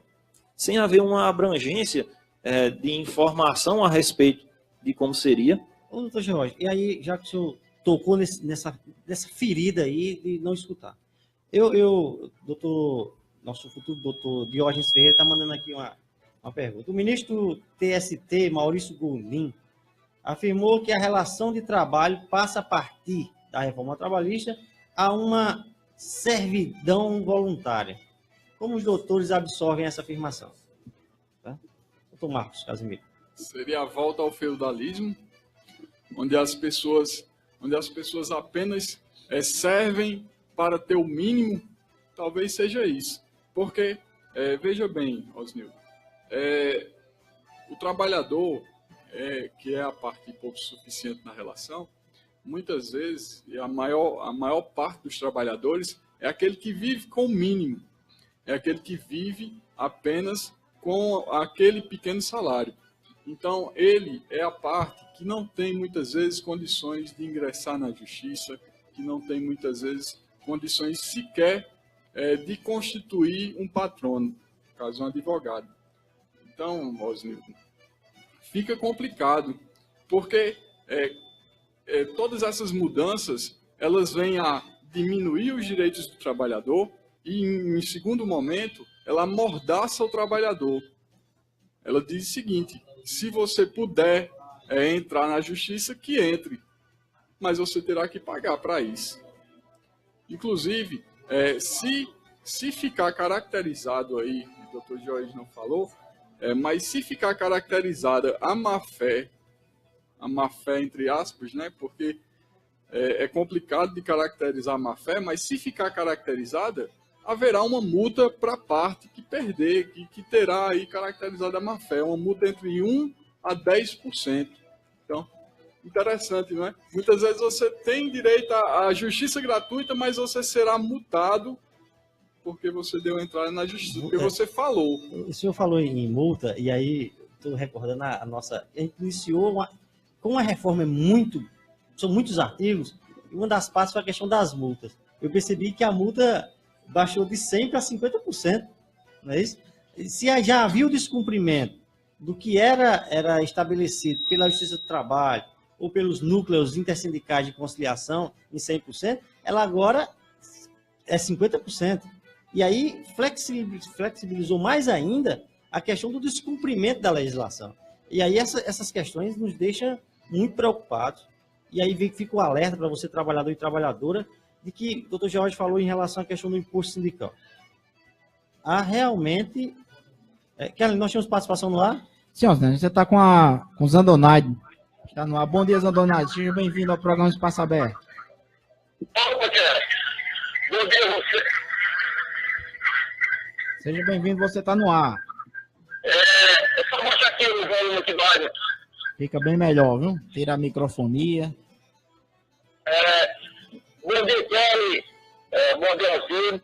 sem haver uma abrangência de informação a respeito de como seria. Ô, doutor Jorge, e aí, já que o senhor tocou nessa ferida aí de não escutar, nosso futuro doutor Diógenes Ferreira está mandando aqui uma pergunta. O ministro do TST, Maurício Goulin, afirmou que a relação de trabalho passa a partir da reforma trabalhista a uma servidão voluntária. Como os doutores absorvem essa afirmação? Tá? Doutor Marcos Casimiro. Seria a volta ao feudalismo, onde as pessoas apenas servem para ter o mínimo. Talvez seja isso. Porque, veja bem, Osnildo, o trabalhador, que é a parte pouco suficiente na relação, muitas vezes, e a maior parte dos trabalhadores, é aquele que vive com o mínimo, é aquele que vive apenas com aquele pequeno salário. Então, ele é a parte que não tem, muitas vezes, condições de ingressar na justiça, que não tem, muitas vezes, condições sequer de constituir um patrono, no caso, um advogado. Então, Osnildo, fica complicado, porque todas essas mudanças, elas vêm a diminuir os direitos do trabalhador e, em segundo momento, ela amordaça o trabalhador. Ela diz o seguinte: se você puder entrar na justiça, que entre, mas você terá que pagar para isso. Inclusive, se ficar caracterizado aí, o doutor Jorge não falou, mas se ficar caracterizada a má-fé entre aspas, né? Porque é complicado de caracterizar a má-fé, mas se ficar caracterizada, haverá uma multa para a parte que perder, que terá aí caracterizada a má-fé, uma multa entre 1% a 10%. Então, interessante, não é? Muitas vezes você tem direito à justiça gratuita, mas você será multado porque você deu entrada na justiça, porque você falou. O senhor falou em multa, e aí estou recordando a gente iniciou com uma reforma são muitos artigos, e uma das partes foi a questão das multas. Eu percebi que a multa baixou de 100% para 50%, não é isso? Se já havia o descumprimento do que era estabelecido pela Justiça do Trabalho ou pelos núcleos intersindicais de conciliação em 100%, ela agora é 50%. E aí flexibilizou mais ainda a questão do descumprimento da legislação. E aí essas questões nos deixam muito preocupados. E aí fica o alerta para você, trabalhador e trabalhadora, de que o doutor Jorge falou em relação à questão do imposto sindical. Há realmente... Kelly, nós tínhamos participação no ar? Sim, você está com o Zandonaide. Está no ar. Bom dia, Zandonaide. Seja bem-vindo ao programa Espaço Aberto. Opa, Kelly. Bom dia a você. Seja bem-vindo, você está no ar. É só mostrar aqui o volume aqui mais. Fica bem melhor, viu? Tira a microfonia. Bom dia, Kelly. Bom dia, Alcino.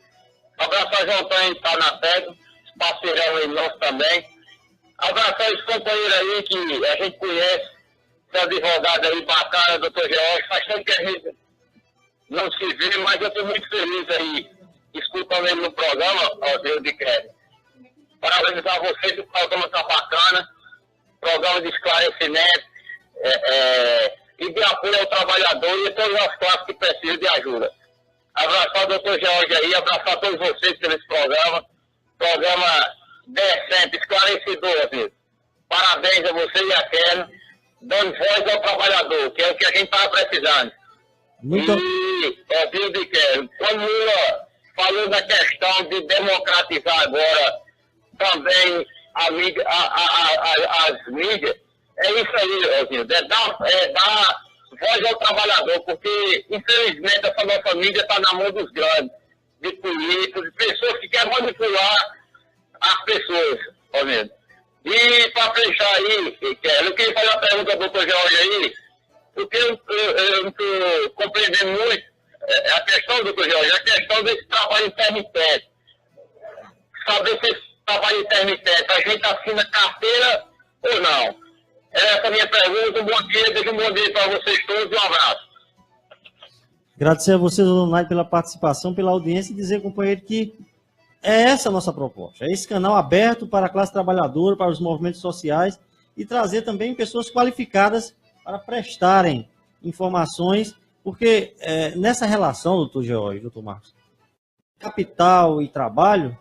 Abraço a João Tânia, que está na técnica. Parceirão aí nosso também. Abraço a esse companheiro aí que a gente conhece. Esse advogado aí bacana, doutor George. Faz tempo que a gente não se vê, mas eu estou muito feliz aí, escutando ele no programa, ó Deus de Kelly. Parabenizar vocês, que o programa está bacana. Programa de esclarecimento e de apoio ao trabalhador e a todas as classes que precisam de ajuda. Abraçar o doutor George aí, abraçar todos vocês por esse programa. Programa decente, esclarecedor, amigo. Parabéns a você e a Kelly, dando voz ao trabalhador, que é o que a gente estava precisando. E, Deus de Kelly, quando Lula falou da questão de democratizar agora também a mídia, as mídias, é isso aí, Rosinho, dar voz ao trabalhador, porque infelizmente essa nossa mídia está na mão dos grandes, de políticos, de pessoas que querem manipular as pessoas, Rosinho. E para fechar aí, eu queria fazer uma pergunta ao doutor Jorge aí, porque eu não estou compreendendo muito a questão, doutor Jorge, a questão desse trabalho intermitente. Saber se esse trabalho intermitente a gente assina carteira ou não. Essa é a minha pergunta. Um bom dia, deixa um bom dia para vocês todos e um abraço. Agradecer a vocês, Donai, pela participação, pela audiência e dizer, companheiro, que é essa a nossa proposta. É esse canal aberto para a classe trabalhadora, para os movimentos sociais e trazer também pessoas qualificadas para prestarem informações, porque nessa relação, doutor George, doutor Marcos, capital e trabalho,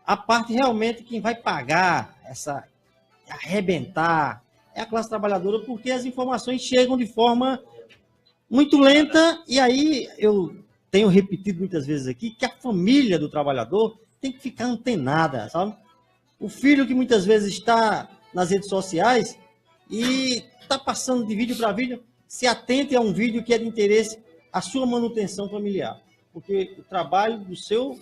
a parte realmente quem vai pagar essa arrebentar é a classe trabalhadora, porque as informações chegam de forma muito lenta, e aí eu tenho repetido muitas vezes aqui que a família do trabalhador tem que ficar antenada, sabe? O filho que muitas vezes está nas redes sociais e está passando de vídeo para vídeo, se atente a um vídeo que é de interesse à sua manutenção familiar, porque o trabalho do seu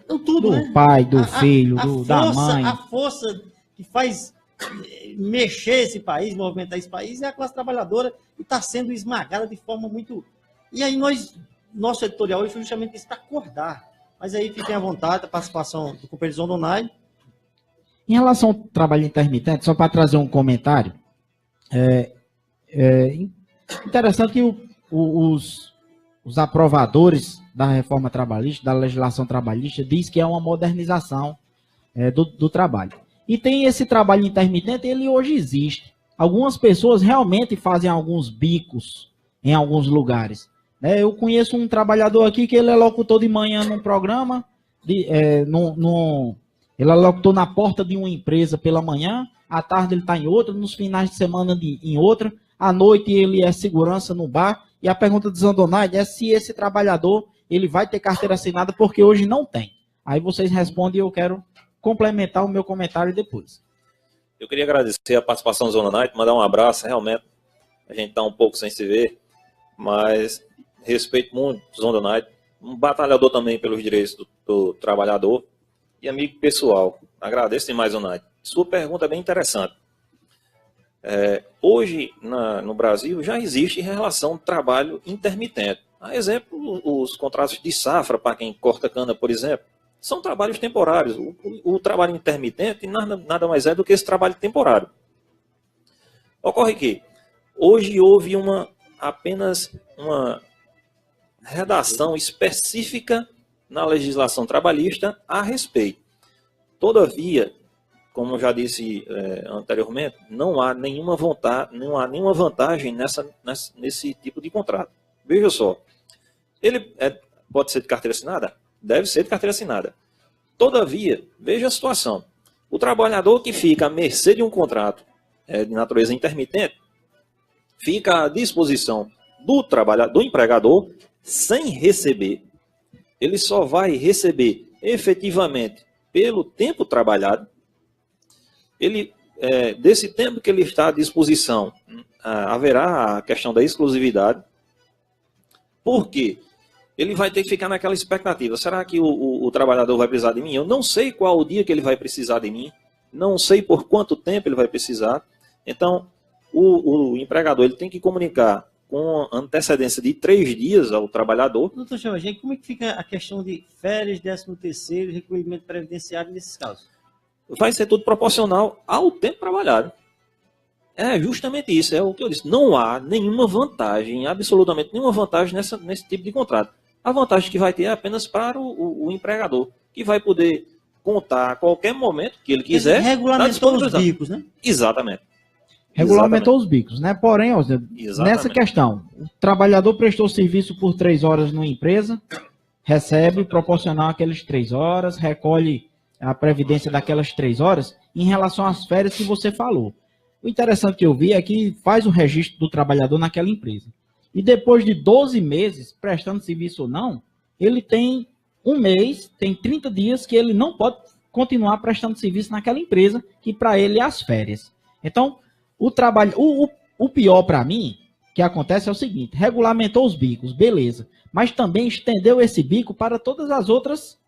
tudo, do né? pai, do filho, da força, mãe. A força que faz mexer esse país, movimentar esse país, é a classe trabalhadora e está sendo esmagada de forma muito... E aí nosso editorial hoje foi justamente isso, para acordar. Mas aí fiquem à vontade, a participação do companheiro João Donai. Em relação ao trabalho intermitente, só para trazer um comentário, interessante que os aprovadores da reforma trabalhista, da legislação trabalhista, diz que é uma modernização do trabalho. E tem esse trabalho intermitente, ele hoje existe. Algumas pessoas realmente fazem alguns bicos em alguns lugares. Eu conheço um trabalhador aqui que ele é locutor de manhã num programa, ele é locutor na porta de uma empresa pela manhã, à tarde ele está em outra, nos finais de semana em outra, à noite ele é segurança no bar. E a pergunta de Zandonai é se esse trabalhador ele vai ter carteira assinada, porque hoje não tem. Aí vocês respondem e eu quero complementar o meu comentário depois. Eu queria agradecer a participação do Zona Night, mandar um abraço, realmente, a gente está um pouco sem se ver, mas respeito muito o Zona Night, um batalhador também pelos direitos do trabalhador e amigo pessoal. Agradeço demais, Zona Night. Sua pergunta é bem interessante. Hoje, no Brasil, já existe relação de trabalho intermitente. A exemplo, os contratos de safra, para quem corta cana, por exemplo, são trabalhos temporários. O trabalho intermitente nada mais é do que esse trabalho temporário. Ocorre que hoje houve apenas uma redação específica na legislação trabalhista a respeito. Todavia, como eu já disse anteriormente, não há nenhuma vantagem nesse tipo de contrato. Veja só, ele pode ser de carteira assinada? Deve ser de carteira assinada. Todavia, veja a situação. O trabalhador que fica à mercê de um contrato de natureza intermitente fica à disposição do empregador sem receber. Ele só vai receber efetivamente pelo tempo trabalhado. Desse tempo que ele está à disposição, haverá a questão da exclusividade. Por quê? Ele vai ter que ficar naquela expectativa. Será que o trabalhador vai precisar de mim? Eu não sei qual o dia que ele vai precisar de mim. Não sei por quanto tempo ele vai precisar. Então, o empregador ele tem que comunicar com antecedência de 3 dias ao trabalhador. Doutor Jorge, como é que fica a questão de férias, 13º, recolhimento previdenciário nesses casos? Vai ser tudo proporcional ao tempo trabalhado. É justamente isso, é o que eu disse. Não há nenhuma vantagem, absolutamente nenhuma vantagem nesse tipo de contrato. A vantagem que vai ter é apenas para o empregador, que vai poder contar a qualquer momento que ele quiser. Ele regulamentou os bicos, né? Exatamente. Regulamentou os bicos, né? Porém, nessa questão, o trabalhador prestou serviço por 3 horas numa empresa, recebe proporcional aquelas 3 horas, recolhe a previdência daquelas 3 horas, em relação às férias que você falou. O interessante que eu vi é que faz o registro do trabalhador naquela empresa. E depois de 12 meses, prestando serviço ou não, ele tem 1 mês, tem 30 dias que ele não pode continuar prestando serviço naquela empresa, que para ele é as férias. Então, o pior para mim, que acontece é o seguinte, regulamentou os bicos, beleza, mas também estendeu esse bico para todas as outras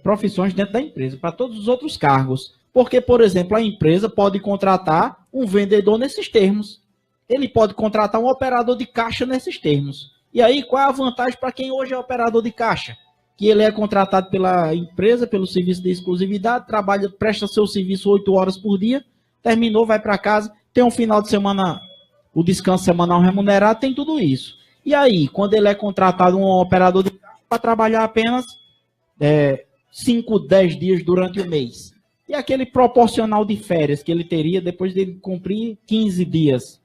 profissões dentro da empresa, para todos os outros cargos. Porque, por exemplo, a empresa pode contratar um vendedor nesses termos. Ele pode contratar um operador de caixa nesses termos. E aí, qual é a vantagem para quem hoje é operador de caixa? que ele é contratado pela empresa, pelo serviço de exclusividade, trabalha, presta seu serviço 8 horas por dia, terminou, vai para casa, tem um final de semana, o descanso semanal remunerado, tem tudo isso. E aí, quando ele é contratado um operador de caixa para trabalhar apenas 5, 10 dias durante o mês, e aquele proporcional de férias que ele teria depois de cumprir 15 dias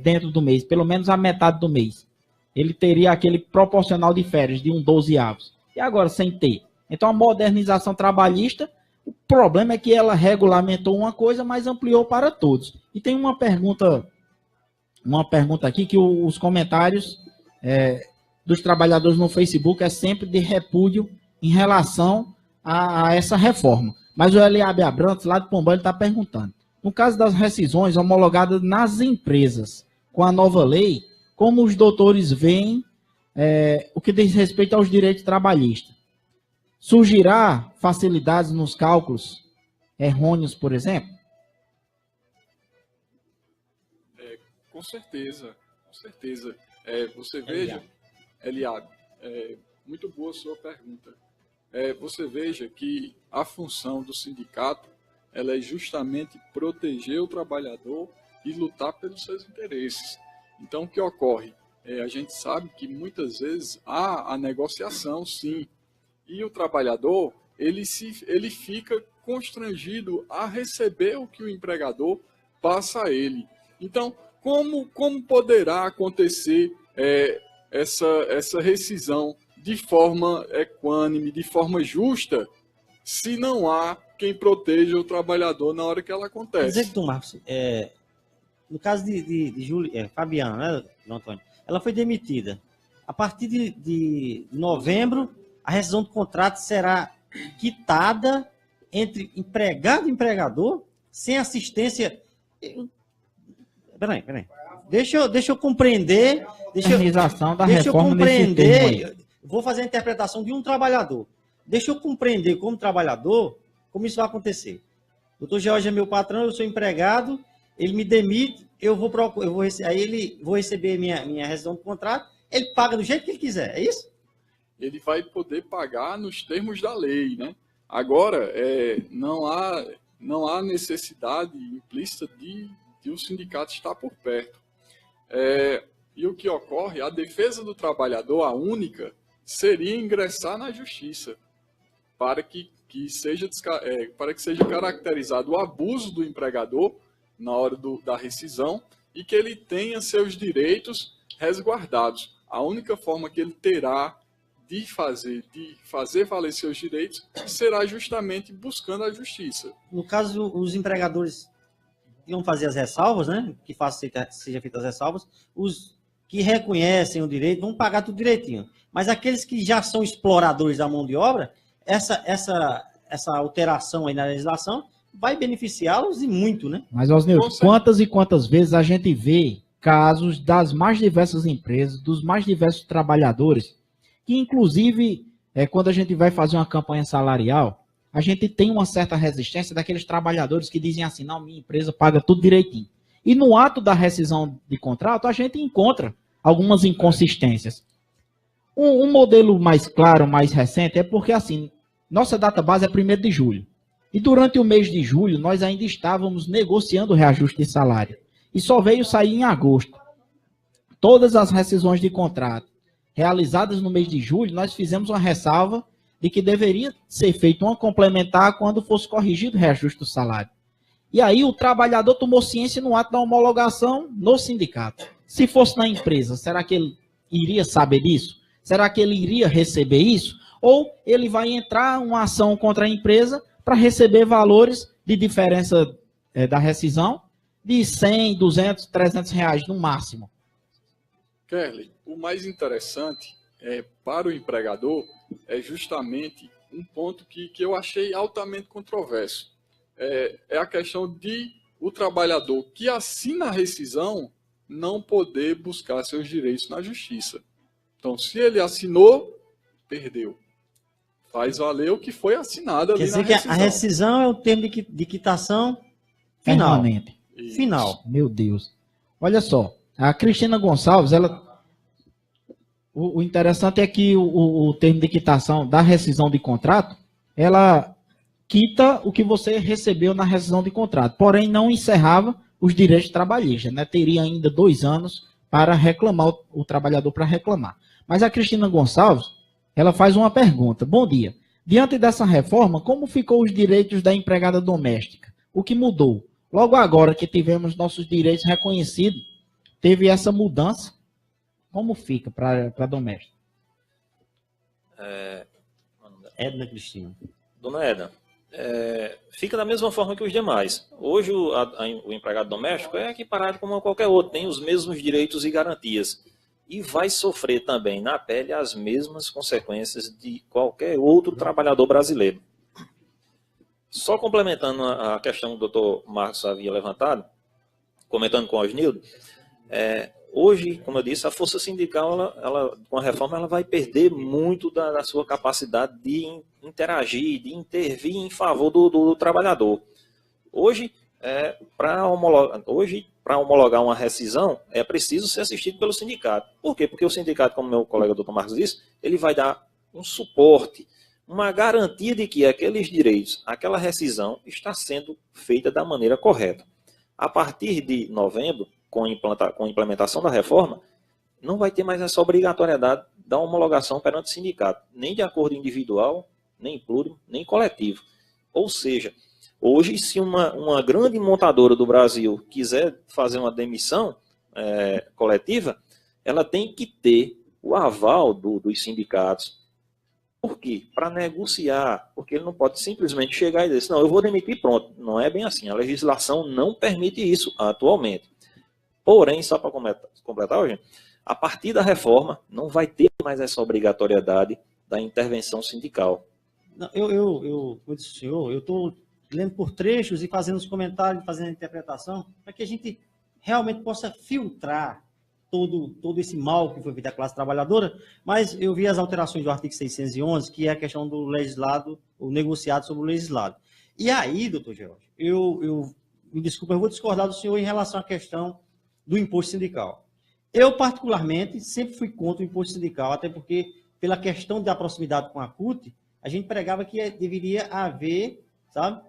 dentro do mês, pelo menos a metade do mês, ele teria aquele proporcional de férias de 1/12. E agora, sem ter. Então, a modernização trabalhista, o problema é que ela regulamentou uma coisa, mas ampliou para todos. E tem uma pergunta aqui que os comentários dos trabalhadores no Facebook é sempre de repúdio em relação a essa reforma. Mas o Eliabe Abrantes, lá de Pombal, está perguntando. No caso das rescisões homologadas nas empresas, com a nova lei, como os doutores veem o que diz respeito aos direitos trabalhistas? Surgirá facilidades nos cálculos errôneos, por exemplo? Com certeza, com certeza. Você veja, Eliabe, muito boa a sua pergunta. Você veja que a função do sindicato ela é justamente proteger o trabalhador e lutar pelos seus interesses. Então, o que ocorre? A gente sabe que muitas vezes há a negociação, sim, e o trabalhador ele fica constrangido a receber o que o empregador passa a ele. Então, como poderá acontecer essa rescisão de forma equânime, de forma justa, se não há quem proteja o trabalhador na hora que ela acontece? Quer dizer que, Marcos, no caso de Fabiana, né, João Antônio, ela foi demitida. A partir de novembro, a rescisão do contrato será quitada entre empregado e empregador, sem assistência. Peraí. Deixa eu compreender. Deixa eu compreender. Vou fazer a interpretação de um trabalhador. Deixa eu compreender como trabalhador como isso vai acontecer. O doutor Jorge é meu patrão, eu sou empregado, ele me demite, vou receber minha rescisão do contrato, ele paga do jeito que ele quiser, é isso? Ele vai poder pagar nos termos da lei, né? Agora, não há necessidade implícita de o sindicato estar por perto. E o que ocorre? A defesa do trabalhador, a única, seria ingressar na justiça para que seja caracterizado o abuso do empregador na hora da rescisão e que ele tenha seus direitos resguardados. A única forma que ele terá de fazer valer seus direitos será justamente buscando a justiça. No caso, os empregadores iam fazer as ressalvas, né? Que seja feitas as ressalvas. Os que reconhecem o direito vão pagar tudo direitinho. Mas aqueles que já são exploradores da mão de obra, essa alteração aí na legislação vai beneficiá-los e muito, né? Mas, Osnildo, quantas e quantas vezes a gente vê casos das mais diversas empresas, dos mais diversos trabalhadores, que inclusive, quando a gente vai fazer uma campanha salarial, a gente tem uma certa resistência daqueles trabalhadores que dizem assim, não, minha empresa paga tudo direitinho. E no ato da rescisão de contrato, a gente encontra algumas inconsistências. Um modelo mais claro, mais recente, é porque assim, nossa data base é 1º de julho. E durante o mês de julho, nós ainda estávamos negociando o reajuste de salário. E só veio sair em agosto. Todas as rescisões de contrato realizadas no mês de julho, nós fizemos uma ressalva de que deveria ser feita uma complementar quando fosse corrigido o reajuste do salário. E aí o trabalhador tomou ciência no ato da homologação no sindicato. Se fosse na empresa, será que ele iria saber disso? Será que ele iria receber isso? Ou ele vai entrar uma ação contra a empresa para receber valores de diferença da rescisão de 100, 200, 300 reais no máximo? Kelly, o mais interessante para o empregador é justamente um ponto que eu achei altamente controverso. É a questão de o trabalhador que assina a rescisão não poder buscar seus direitos na justiça. Então, se ele assinou, perdeu. Faz valer o que foi assinado ali na rescisão. Quer dizer que a rescisão é o termo de quitação final. Permanente. Final. Meu Deus. Olha só, a Cristina Gonçalves, ela... O interessante é que o termo de quitação da rescisão de contrato, ela quita o que você recebeu na rescisão de contrato, porém não encerrava os direitos trabalhistas, né? Teria ainda 2 anos para reclamar, o trabalhador para reclamar. Mas a Cristina Gonçalves, ela faz uma pergunta. Bom dia. Diante dessa reforma, como ficou os direitos da empregada doméstica? O que mudou? Logo agora que tivemos nossos direitos reconhecidos, teve essa mudança. Como fica para a doméstica? Edna Cristina. Dona Edna, fica da mesma forma que os demais. Hoje o empregado doméstico é equiparado como qualquer outro, tem os mesmos direitos e garantias. E vai sofrer também na pele as mesmas consequências de qualquer outro trabalhador brasileiro. Só complementando a questão que o doutor Marcos havia levantado, comentando com o Osnildo, hoje, como eu disse, a força sindical, com a reforma, ela vai perder muito da sua capacidade de interagir, de intervir em favor do trabalhador. Hoje, para homologar uma rescisão, é preciso ser assistido pelo sindicato. Por quê? Porque o sindicato, como meu colega doutor Marcos disse, ele vai dar um suporte, uma garantia de que aqueles direitos, aquela rescisão está sendo feita da maneira correta. A partir de novembro, com a implementação da reforma, não vai ter mais essa obrigatoriedade da homologação perante o sindicato, nem de acordo individual, nem plúrio, nem coletivo. Ou seja, hoje, se uma grande montadora do Brasil quiser fazer uma demissão coletiva, ela tem que ter o aval dos sindicatos. Por quê? Para negociar, porque ele não pode simplesmente chegar e dizer assim, não, eu vou demitir, pronto. Não é bem assim, a legislação não permite isso atualmente. Porém, só para completar, gente, a partir da reforma, não vai ter mais essa obrigatoriedade da intervenção sindical. Não, eu disse ao senhor, eu estou lendo por trechos e fazendo os comentários, fazendo a interpretação, para que a gente realmente possa filtrar todo esse mal que foi feito à classe trabalhadora, mas eu vi as alterações do artigo 611, que é a questão do legislado, o negociado sobre o legislado. E aí, doutor George, me desculpa, eu vou discordar do senhor em relação à questão do imposto sindical. Eu, particularmente, sempre fui contra o imposto sindical, até porque, pela questão da proximidade com a CUT, a gente pregava que deveria haver, sabe,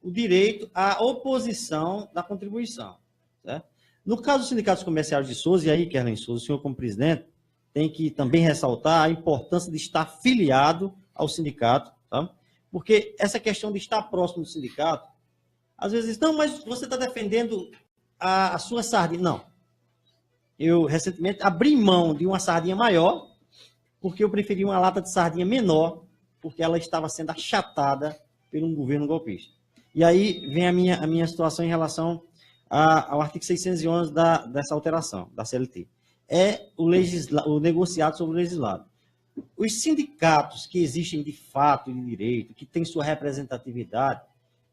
o direito à oposição da contribuição. Certo? No caso dos sindicatos comerciais de Souza, e aí, Kerlen Souza, o senhor como presidente, tem que também ressaltar a importância de estar filiado ao sindicato, tá? Porque essa questão de estar próximo do sindicato, às vezes, não, mas você está defendendo a sua sardinha. Não. Eu, recentemente, abri mão de uma sardinha maior, porque eu preferi uma lata de sardinha menor, porque ela estava sendo achatada por um governo golpista. E aí vem a minha situação em relação ao artigo 611 dessa alteração, da CLT. É o negociado sobre o legislado. Os sindicatos que existem de fato e de direito, que têm sua representatividade,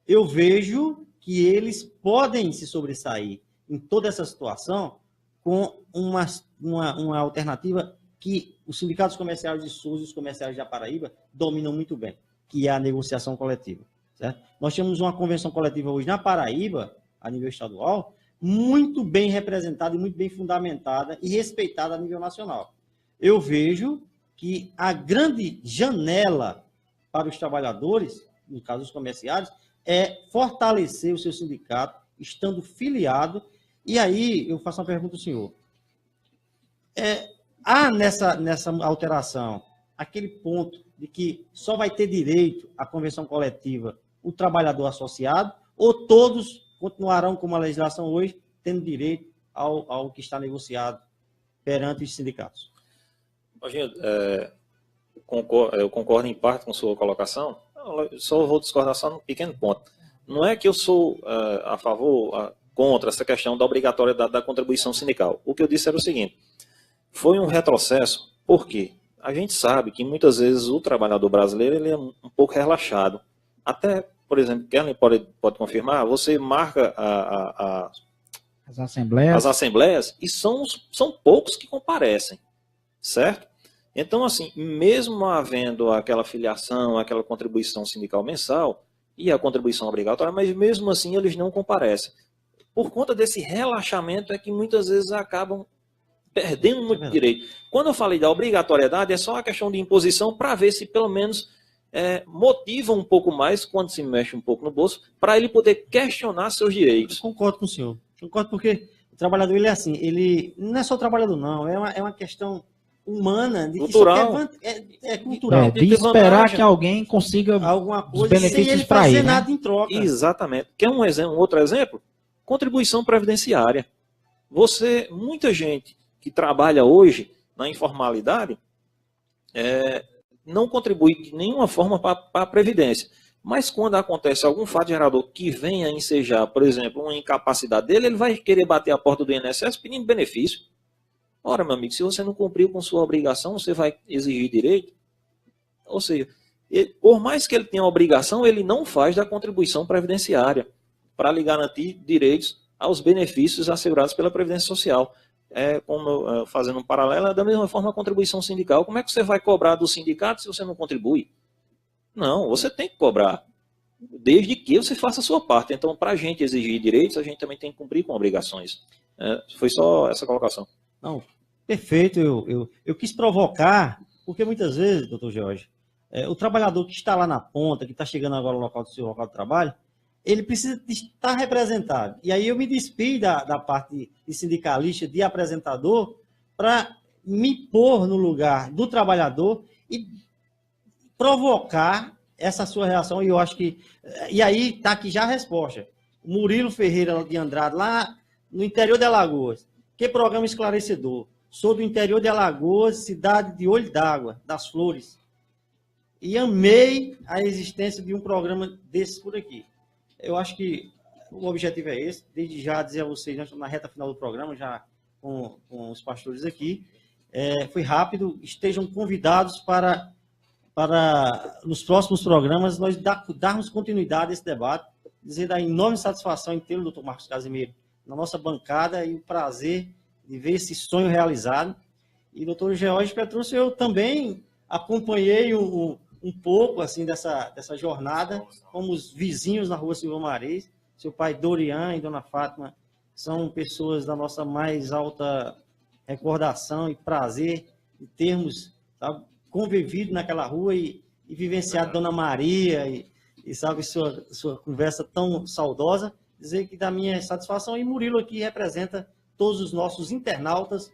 eu vejo que eles podem se sobressair em toda essa situação com uma alternativa que os sindicatos comerciais de Souza e os comerciais da Paraíba dominam muito bem, que é a negociação coletiva. Certo? Nós temos uma convenção coletiva hoje na Paraíba, a nível estadual, muito bem representada e muito bem fundamentada e respeitada a nível nacional. Eu vejo que a grande janela para os trabalhadores, no caso dos comerciários, é fortalecer o seu sindicato, estando filiado. E aí, eu faço uma pergunta ao senhor. Há nessa alteração aquele ponto de que só vai ter direito à convenção coletiva o trabalhador associado, ou todos continuarão, como a legislação hoje, tendo direito ao que está negociado perante os sindicatos? Eu concordo em parte com a sua colocação, só vou discordar só num pequeno ponto. Não é que eu sou a favor, contra essa questão da obrigatoriedade da contribuição sindical. O que eu disse era o seguinte, foi um retrocesso, porque a gente sabe que muitas vezes o trabalhador brasileiro ele é um pouco relaxado. Até, por exemplo, Kerlen pode confirmar, você marca as assembleias e são poucos que comparecem, certo? Então, assim, mesmo havendo aquela filiação, aquela contribuição sindical mensal e a contribuição obrigatória, mas mesmo assim eles não comparecem. Por conta desse relaxamento é que muitas vezes acabam perdendo muito direito. Quando eu falei da obrigatoriedade, é só uma questão de imposição para ver se pelo menos motiva um pouco mais, quando se mexe um pouco no bolso, para ele poder questionar seus direitos. Eu concordo com o senhor. Concordo porque o trabalhador, ele é assim, ele não é só o trabalhador, não, é uma questão humana, de cultural. É cultural. De esperar que alguém consiga alguma coisa os benefícios sem ele para fazer ele, nada né? em troca. Exatamente. Quer um outro exemplo? Contribuição previdenciária. Muita gente que trabalha hoje na informalidade não contribui de nenhuma forma para a Previdência. Mas quando acontece algum fato gerador que venha a ensejar, por exemplo, uma incapacidade dele, ele vai querer bater a porta do INSS pedindo benefício. Ora, meu amigo, se você não cumpriu com sua obrigação, você vai exigir direito? Ou seja, por mais que ele tenha obrigação, ele não faz da contribuição previdenciária para lhe garantir direitos aos benefícios assegurados pela Previdência Social. Fazendo um paralelo, da mesma forma a contribuição sindical. Como é que você vai cobrar do sindicato se você não contribui? Não, você tem que cobrar, desde que você faça a sua parte. Então, para a gente exigir direitos, a gente também tem que cumprir com obrigações. Foi só essa colocação. Não, perfeito. Eu quis provocar, porque muitas vezes, doutor Jorge, o trabalhador que está lá na ponta, que está chegando agora no local do seu local de trabalho, ele precisa estar representado. E aí eu me despi da parte de sindicalista, de apresentador, para me pôr no lugar do trabalhador e provocar essa sua reação. E eu acho que... E aí está aqui já a resposta. Murilo Ferreira de Andrade, lá no interior de Alagoas. Que programa esclarecedor. Sou do interior de Alagoas, cidade de Olho d'Água, das Flores. E amei a existência de um programa desses por aqui. Eu acho que o objetivo é esse. Desde já dizer a vocês, nós estamos na reta final do programa, já com os pastores aqui. Foi rápido. Estejam convidados para nos próximos programas nós darmos continuidade a esse debate. Dizer da enorme satisfação em ter o doutor Marcos Casimiro na nossa bancada e o prazer de ver esse sonho realizado. E doutor George Petrúcio, eu também acompanhei um pouco assim dessa jornada, como os vizinhos na rua Silva Marês. Seu pai Dorian e dona Fátima são pessoas da nossa mais alta recordação e prazer de termos, sabe, convivido naquela rua e vivenciado dona Maria e sabe, sua conversa tão saudosa. Dizer que da minha satisfação, e Murilo aqui representa todos os nossos internautas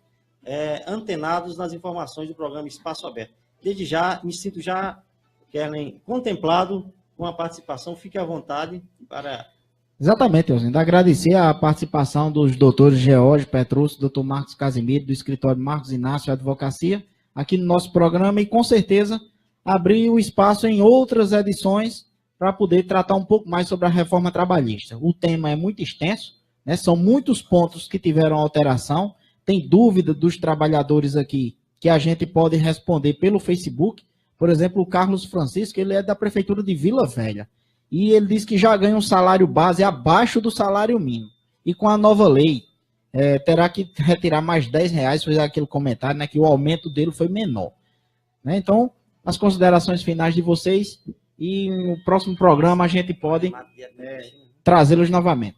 antenados nas informações do programa Espaço Aberto. Desde já, me sinto já, Kellen, contemplado com a participação. Fique à vontade para... Exatamente, Osnindo. Agradecer a participação dos doutores George Petrúcio, doutor Marcos Casimiro, do escritório Marcos Inácio Advocacia, aqui no nosso programa, e com certeza abrir o espaço em outras edições para poder tratar um pouco mais sobre a reforma trabalhista. O tema é muito extenso, né? São muitos pontos que tiveram alteração. Tem dúvida dos trabalhadores aqui que a gente pode responder pelo Facebook. Por exemplo, o Carlos Francisco, ele é da Prefeitura de Vila Velha. E ele diz que já ganha um salário base abaixo do salário mínimo. E com a nova lei, terá que retirar mais R$10, fez aquele comentário, né, que o aumento dele foi menor. Né? Então, as considerações finais de vocês, e no próximo programa a gente pode trazê-los novamente.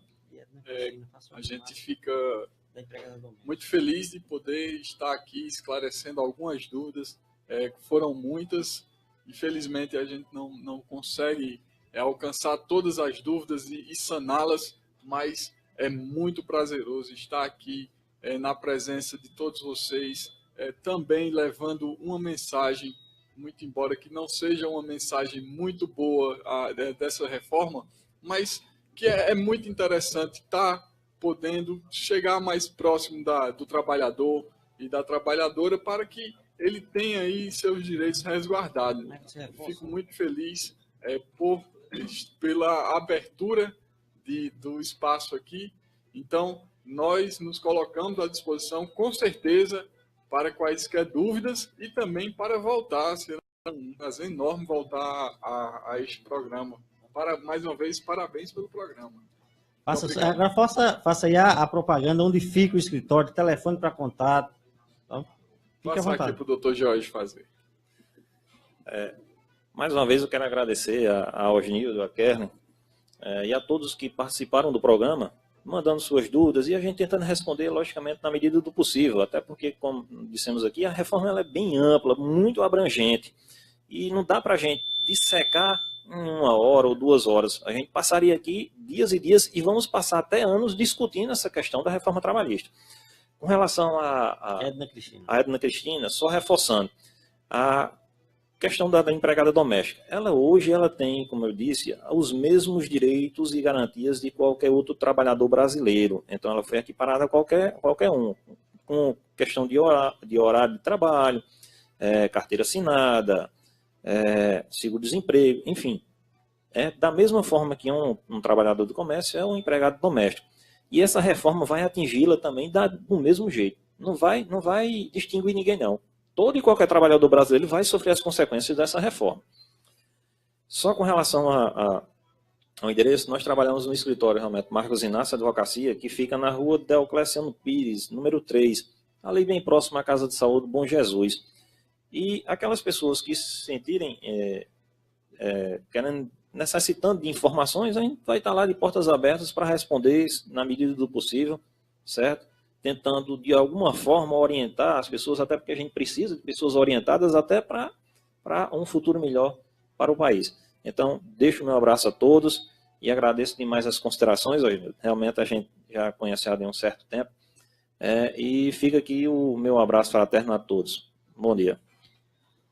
A gente fica muito feliz de poder estar aqui esclarecendo algumas dúvidas, foram muitas, infelizmente a gente não consegue alcançar todas as dúvidas e saná-las, mas é muito prazeroso estar aqui na presença de todos vocês, também levando uma mensagem, muito embora que não seja uma mensagem muito boa dessa reforma, mas que é muito interessante estar podendo chegar mais próximo do trabalhador e da trabalhadora para que ele tenha aí seus direitos resguardados. Fico muito feliz pela abertura do espaço aqui. Então, nós nos colocamos à disposição, com certeza, para quaisquer dúvidas e também para voltar. Será um prazer enorme voltar a este programa. Mais uma vez, parabéns pelo programa. Agora faça aí a propaganda, onde fica o escritório, telefone para contato. Então, fique à vontade. Aqui para o doutor Jorge fazer. Mais uma vez eu quero agradecer a Osnildo, a Kerlen, e a todos que participaram do programa, mandando suas dúvidas e a gente tentando responder, logicamente, na medida do possível, até porque, como dissemos aqui, a reforma ela é bem ampla, muito abrangente, e não dá para a gente dissecar em 1 hora ou 2 horas. A gente passaria aqui dias e dias e vamos passar até anos discutindo essa questão da reforma trabalhista. Com relação a Edna Cristina, só reforçando, a questão da empregada doméstica. Ela hoje tem, como eu disse, os mesmos direitos e garantias de qualquer outro trabalhador brasileiro. Então ela foi equiparada a qualquer um, com questão de horário de trabalho, carteira assinada, seguro-desemprego, enfim. Da mesma forma que um trabalhador do comércio é um empregado doméstico. E essa reforma vai atingi-la também do mesmo jeito. Não vai distinguir ninguém, não. Todo e qualquer trabalhador brasileiro vai sofrer as consequências dessa reforma. Só com relação ao endereço, nós trabalhamos no escritório, realmente, Marcos Inácio Advocacia, que fica na rua Deocleciano Pires, número 3, ali bem próximo à Casa de Saúde Bom Jesus. E aquelas pessoas que se sentirem necessitando de informações, a gente vai estar lá de portas abertas para responder na medida do possível, certo? Tentando, de alguma forma, orientar as pessoas, até porque a gente precisa de pessoas orientadas até para um futuro melhor para o país. Então, deixo o meu abraço a todos e agradeço demais as considerações. Realmente a gente já conhece há um certo tempo. E fica aqui o meu abraço fraterno a todos. Bom dia.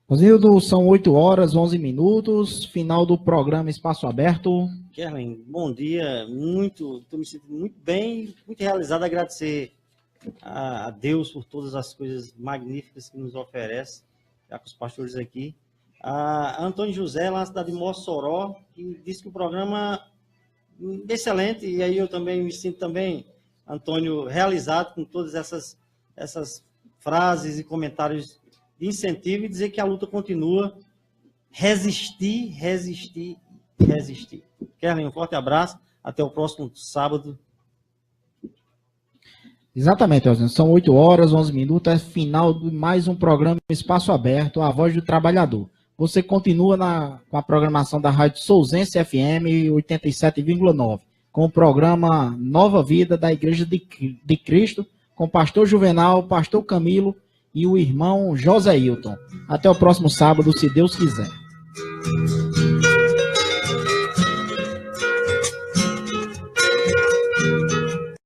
Osnildo, são 8 horas, 11 minutos, final do programa Espaço Aberto. Kerlin, bom dia, estou me sentindo muito bem, muito realizado, agradecer a Deus por todas as coisas magníficas que nos oferece, já com os pastores aqui. A Antônio José, lá na cidade de Mossoró, que disse que o programa é excelente, e aí eu também me sinto também, Antônio, realizado com todas essas frases e comentários de incentivo e dizer que a luta continua. Resistir, resistir, resistir. Kerlin, um forte abraço. Até o próximo sábado. Exatamente, Osnildo. São 8 horas, 11 minutos. É final de mais um programa Espaço Aberto, a voz do trabalhador. Você continua com a programação da Rádio Souzense FM 87,9, com o programa Nova Vida da Igreja de Cristo, com o pastor Juvenal, pastor Camilo e o irmão José Hilton. Até o próximo sábado, se Deus quiser.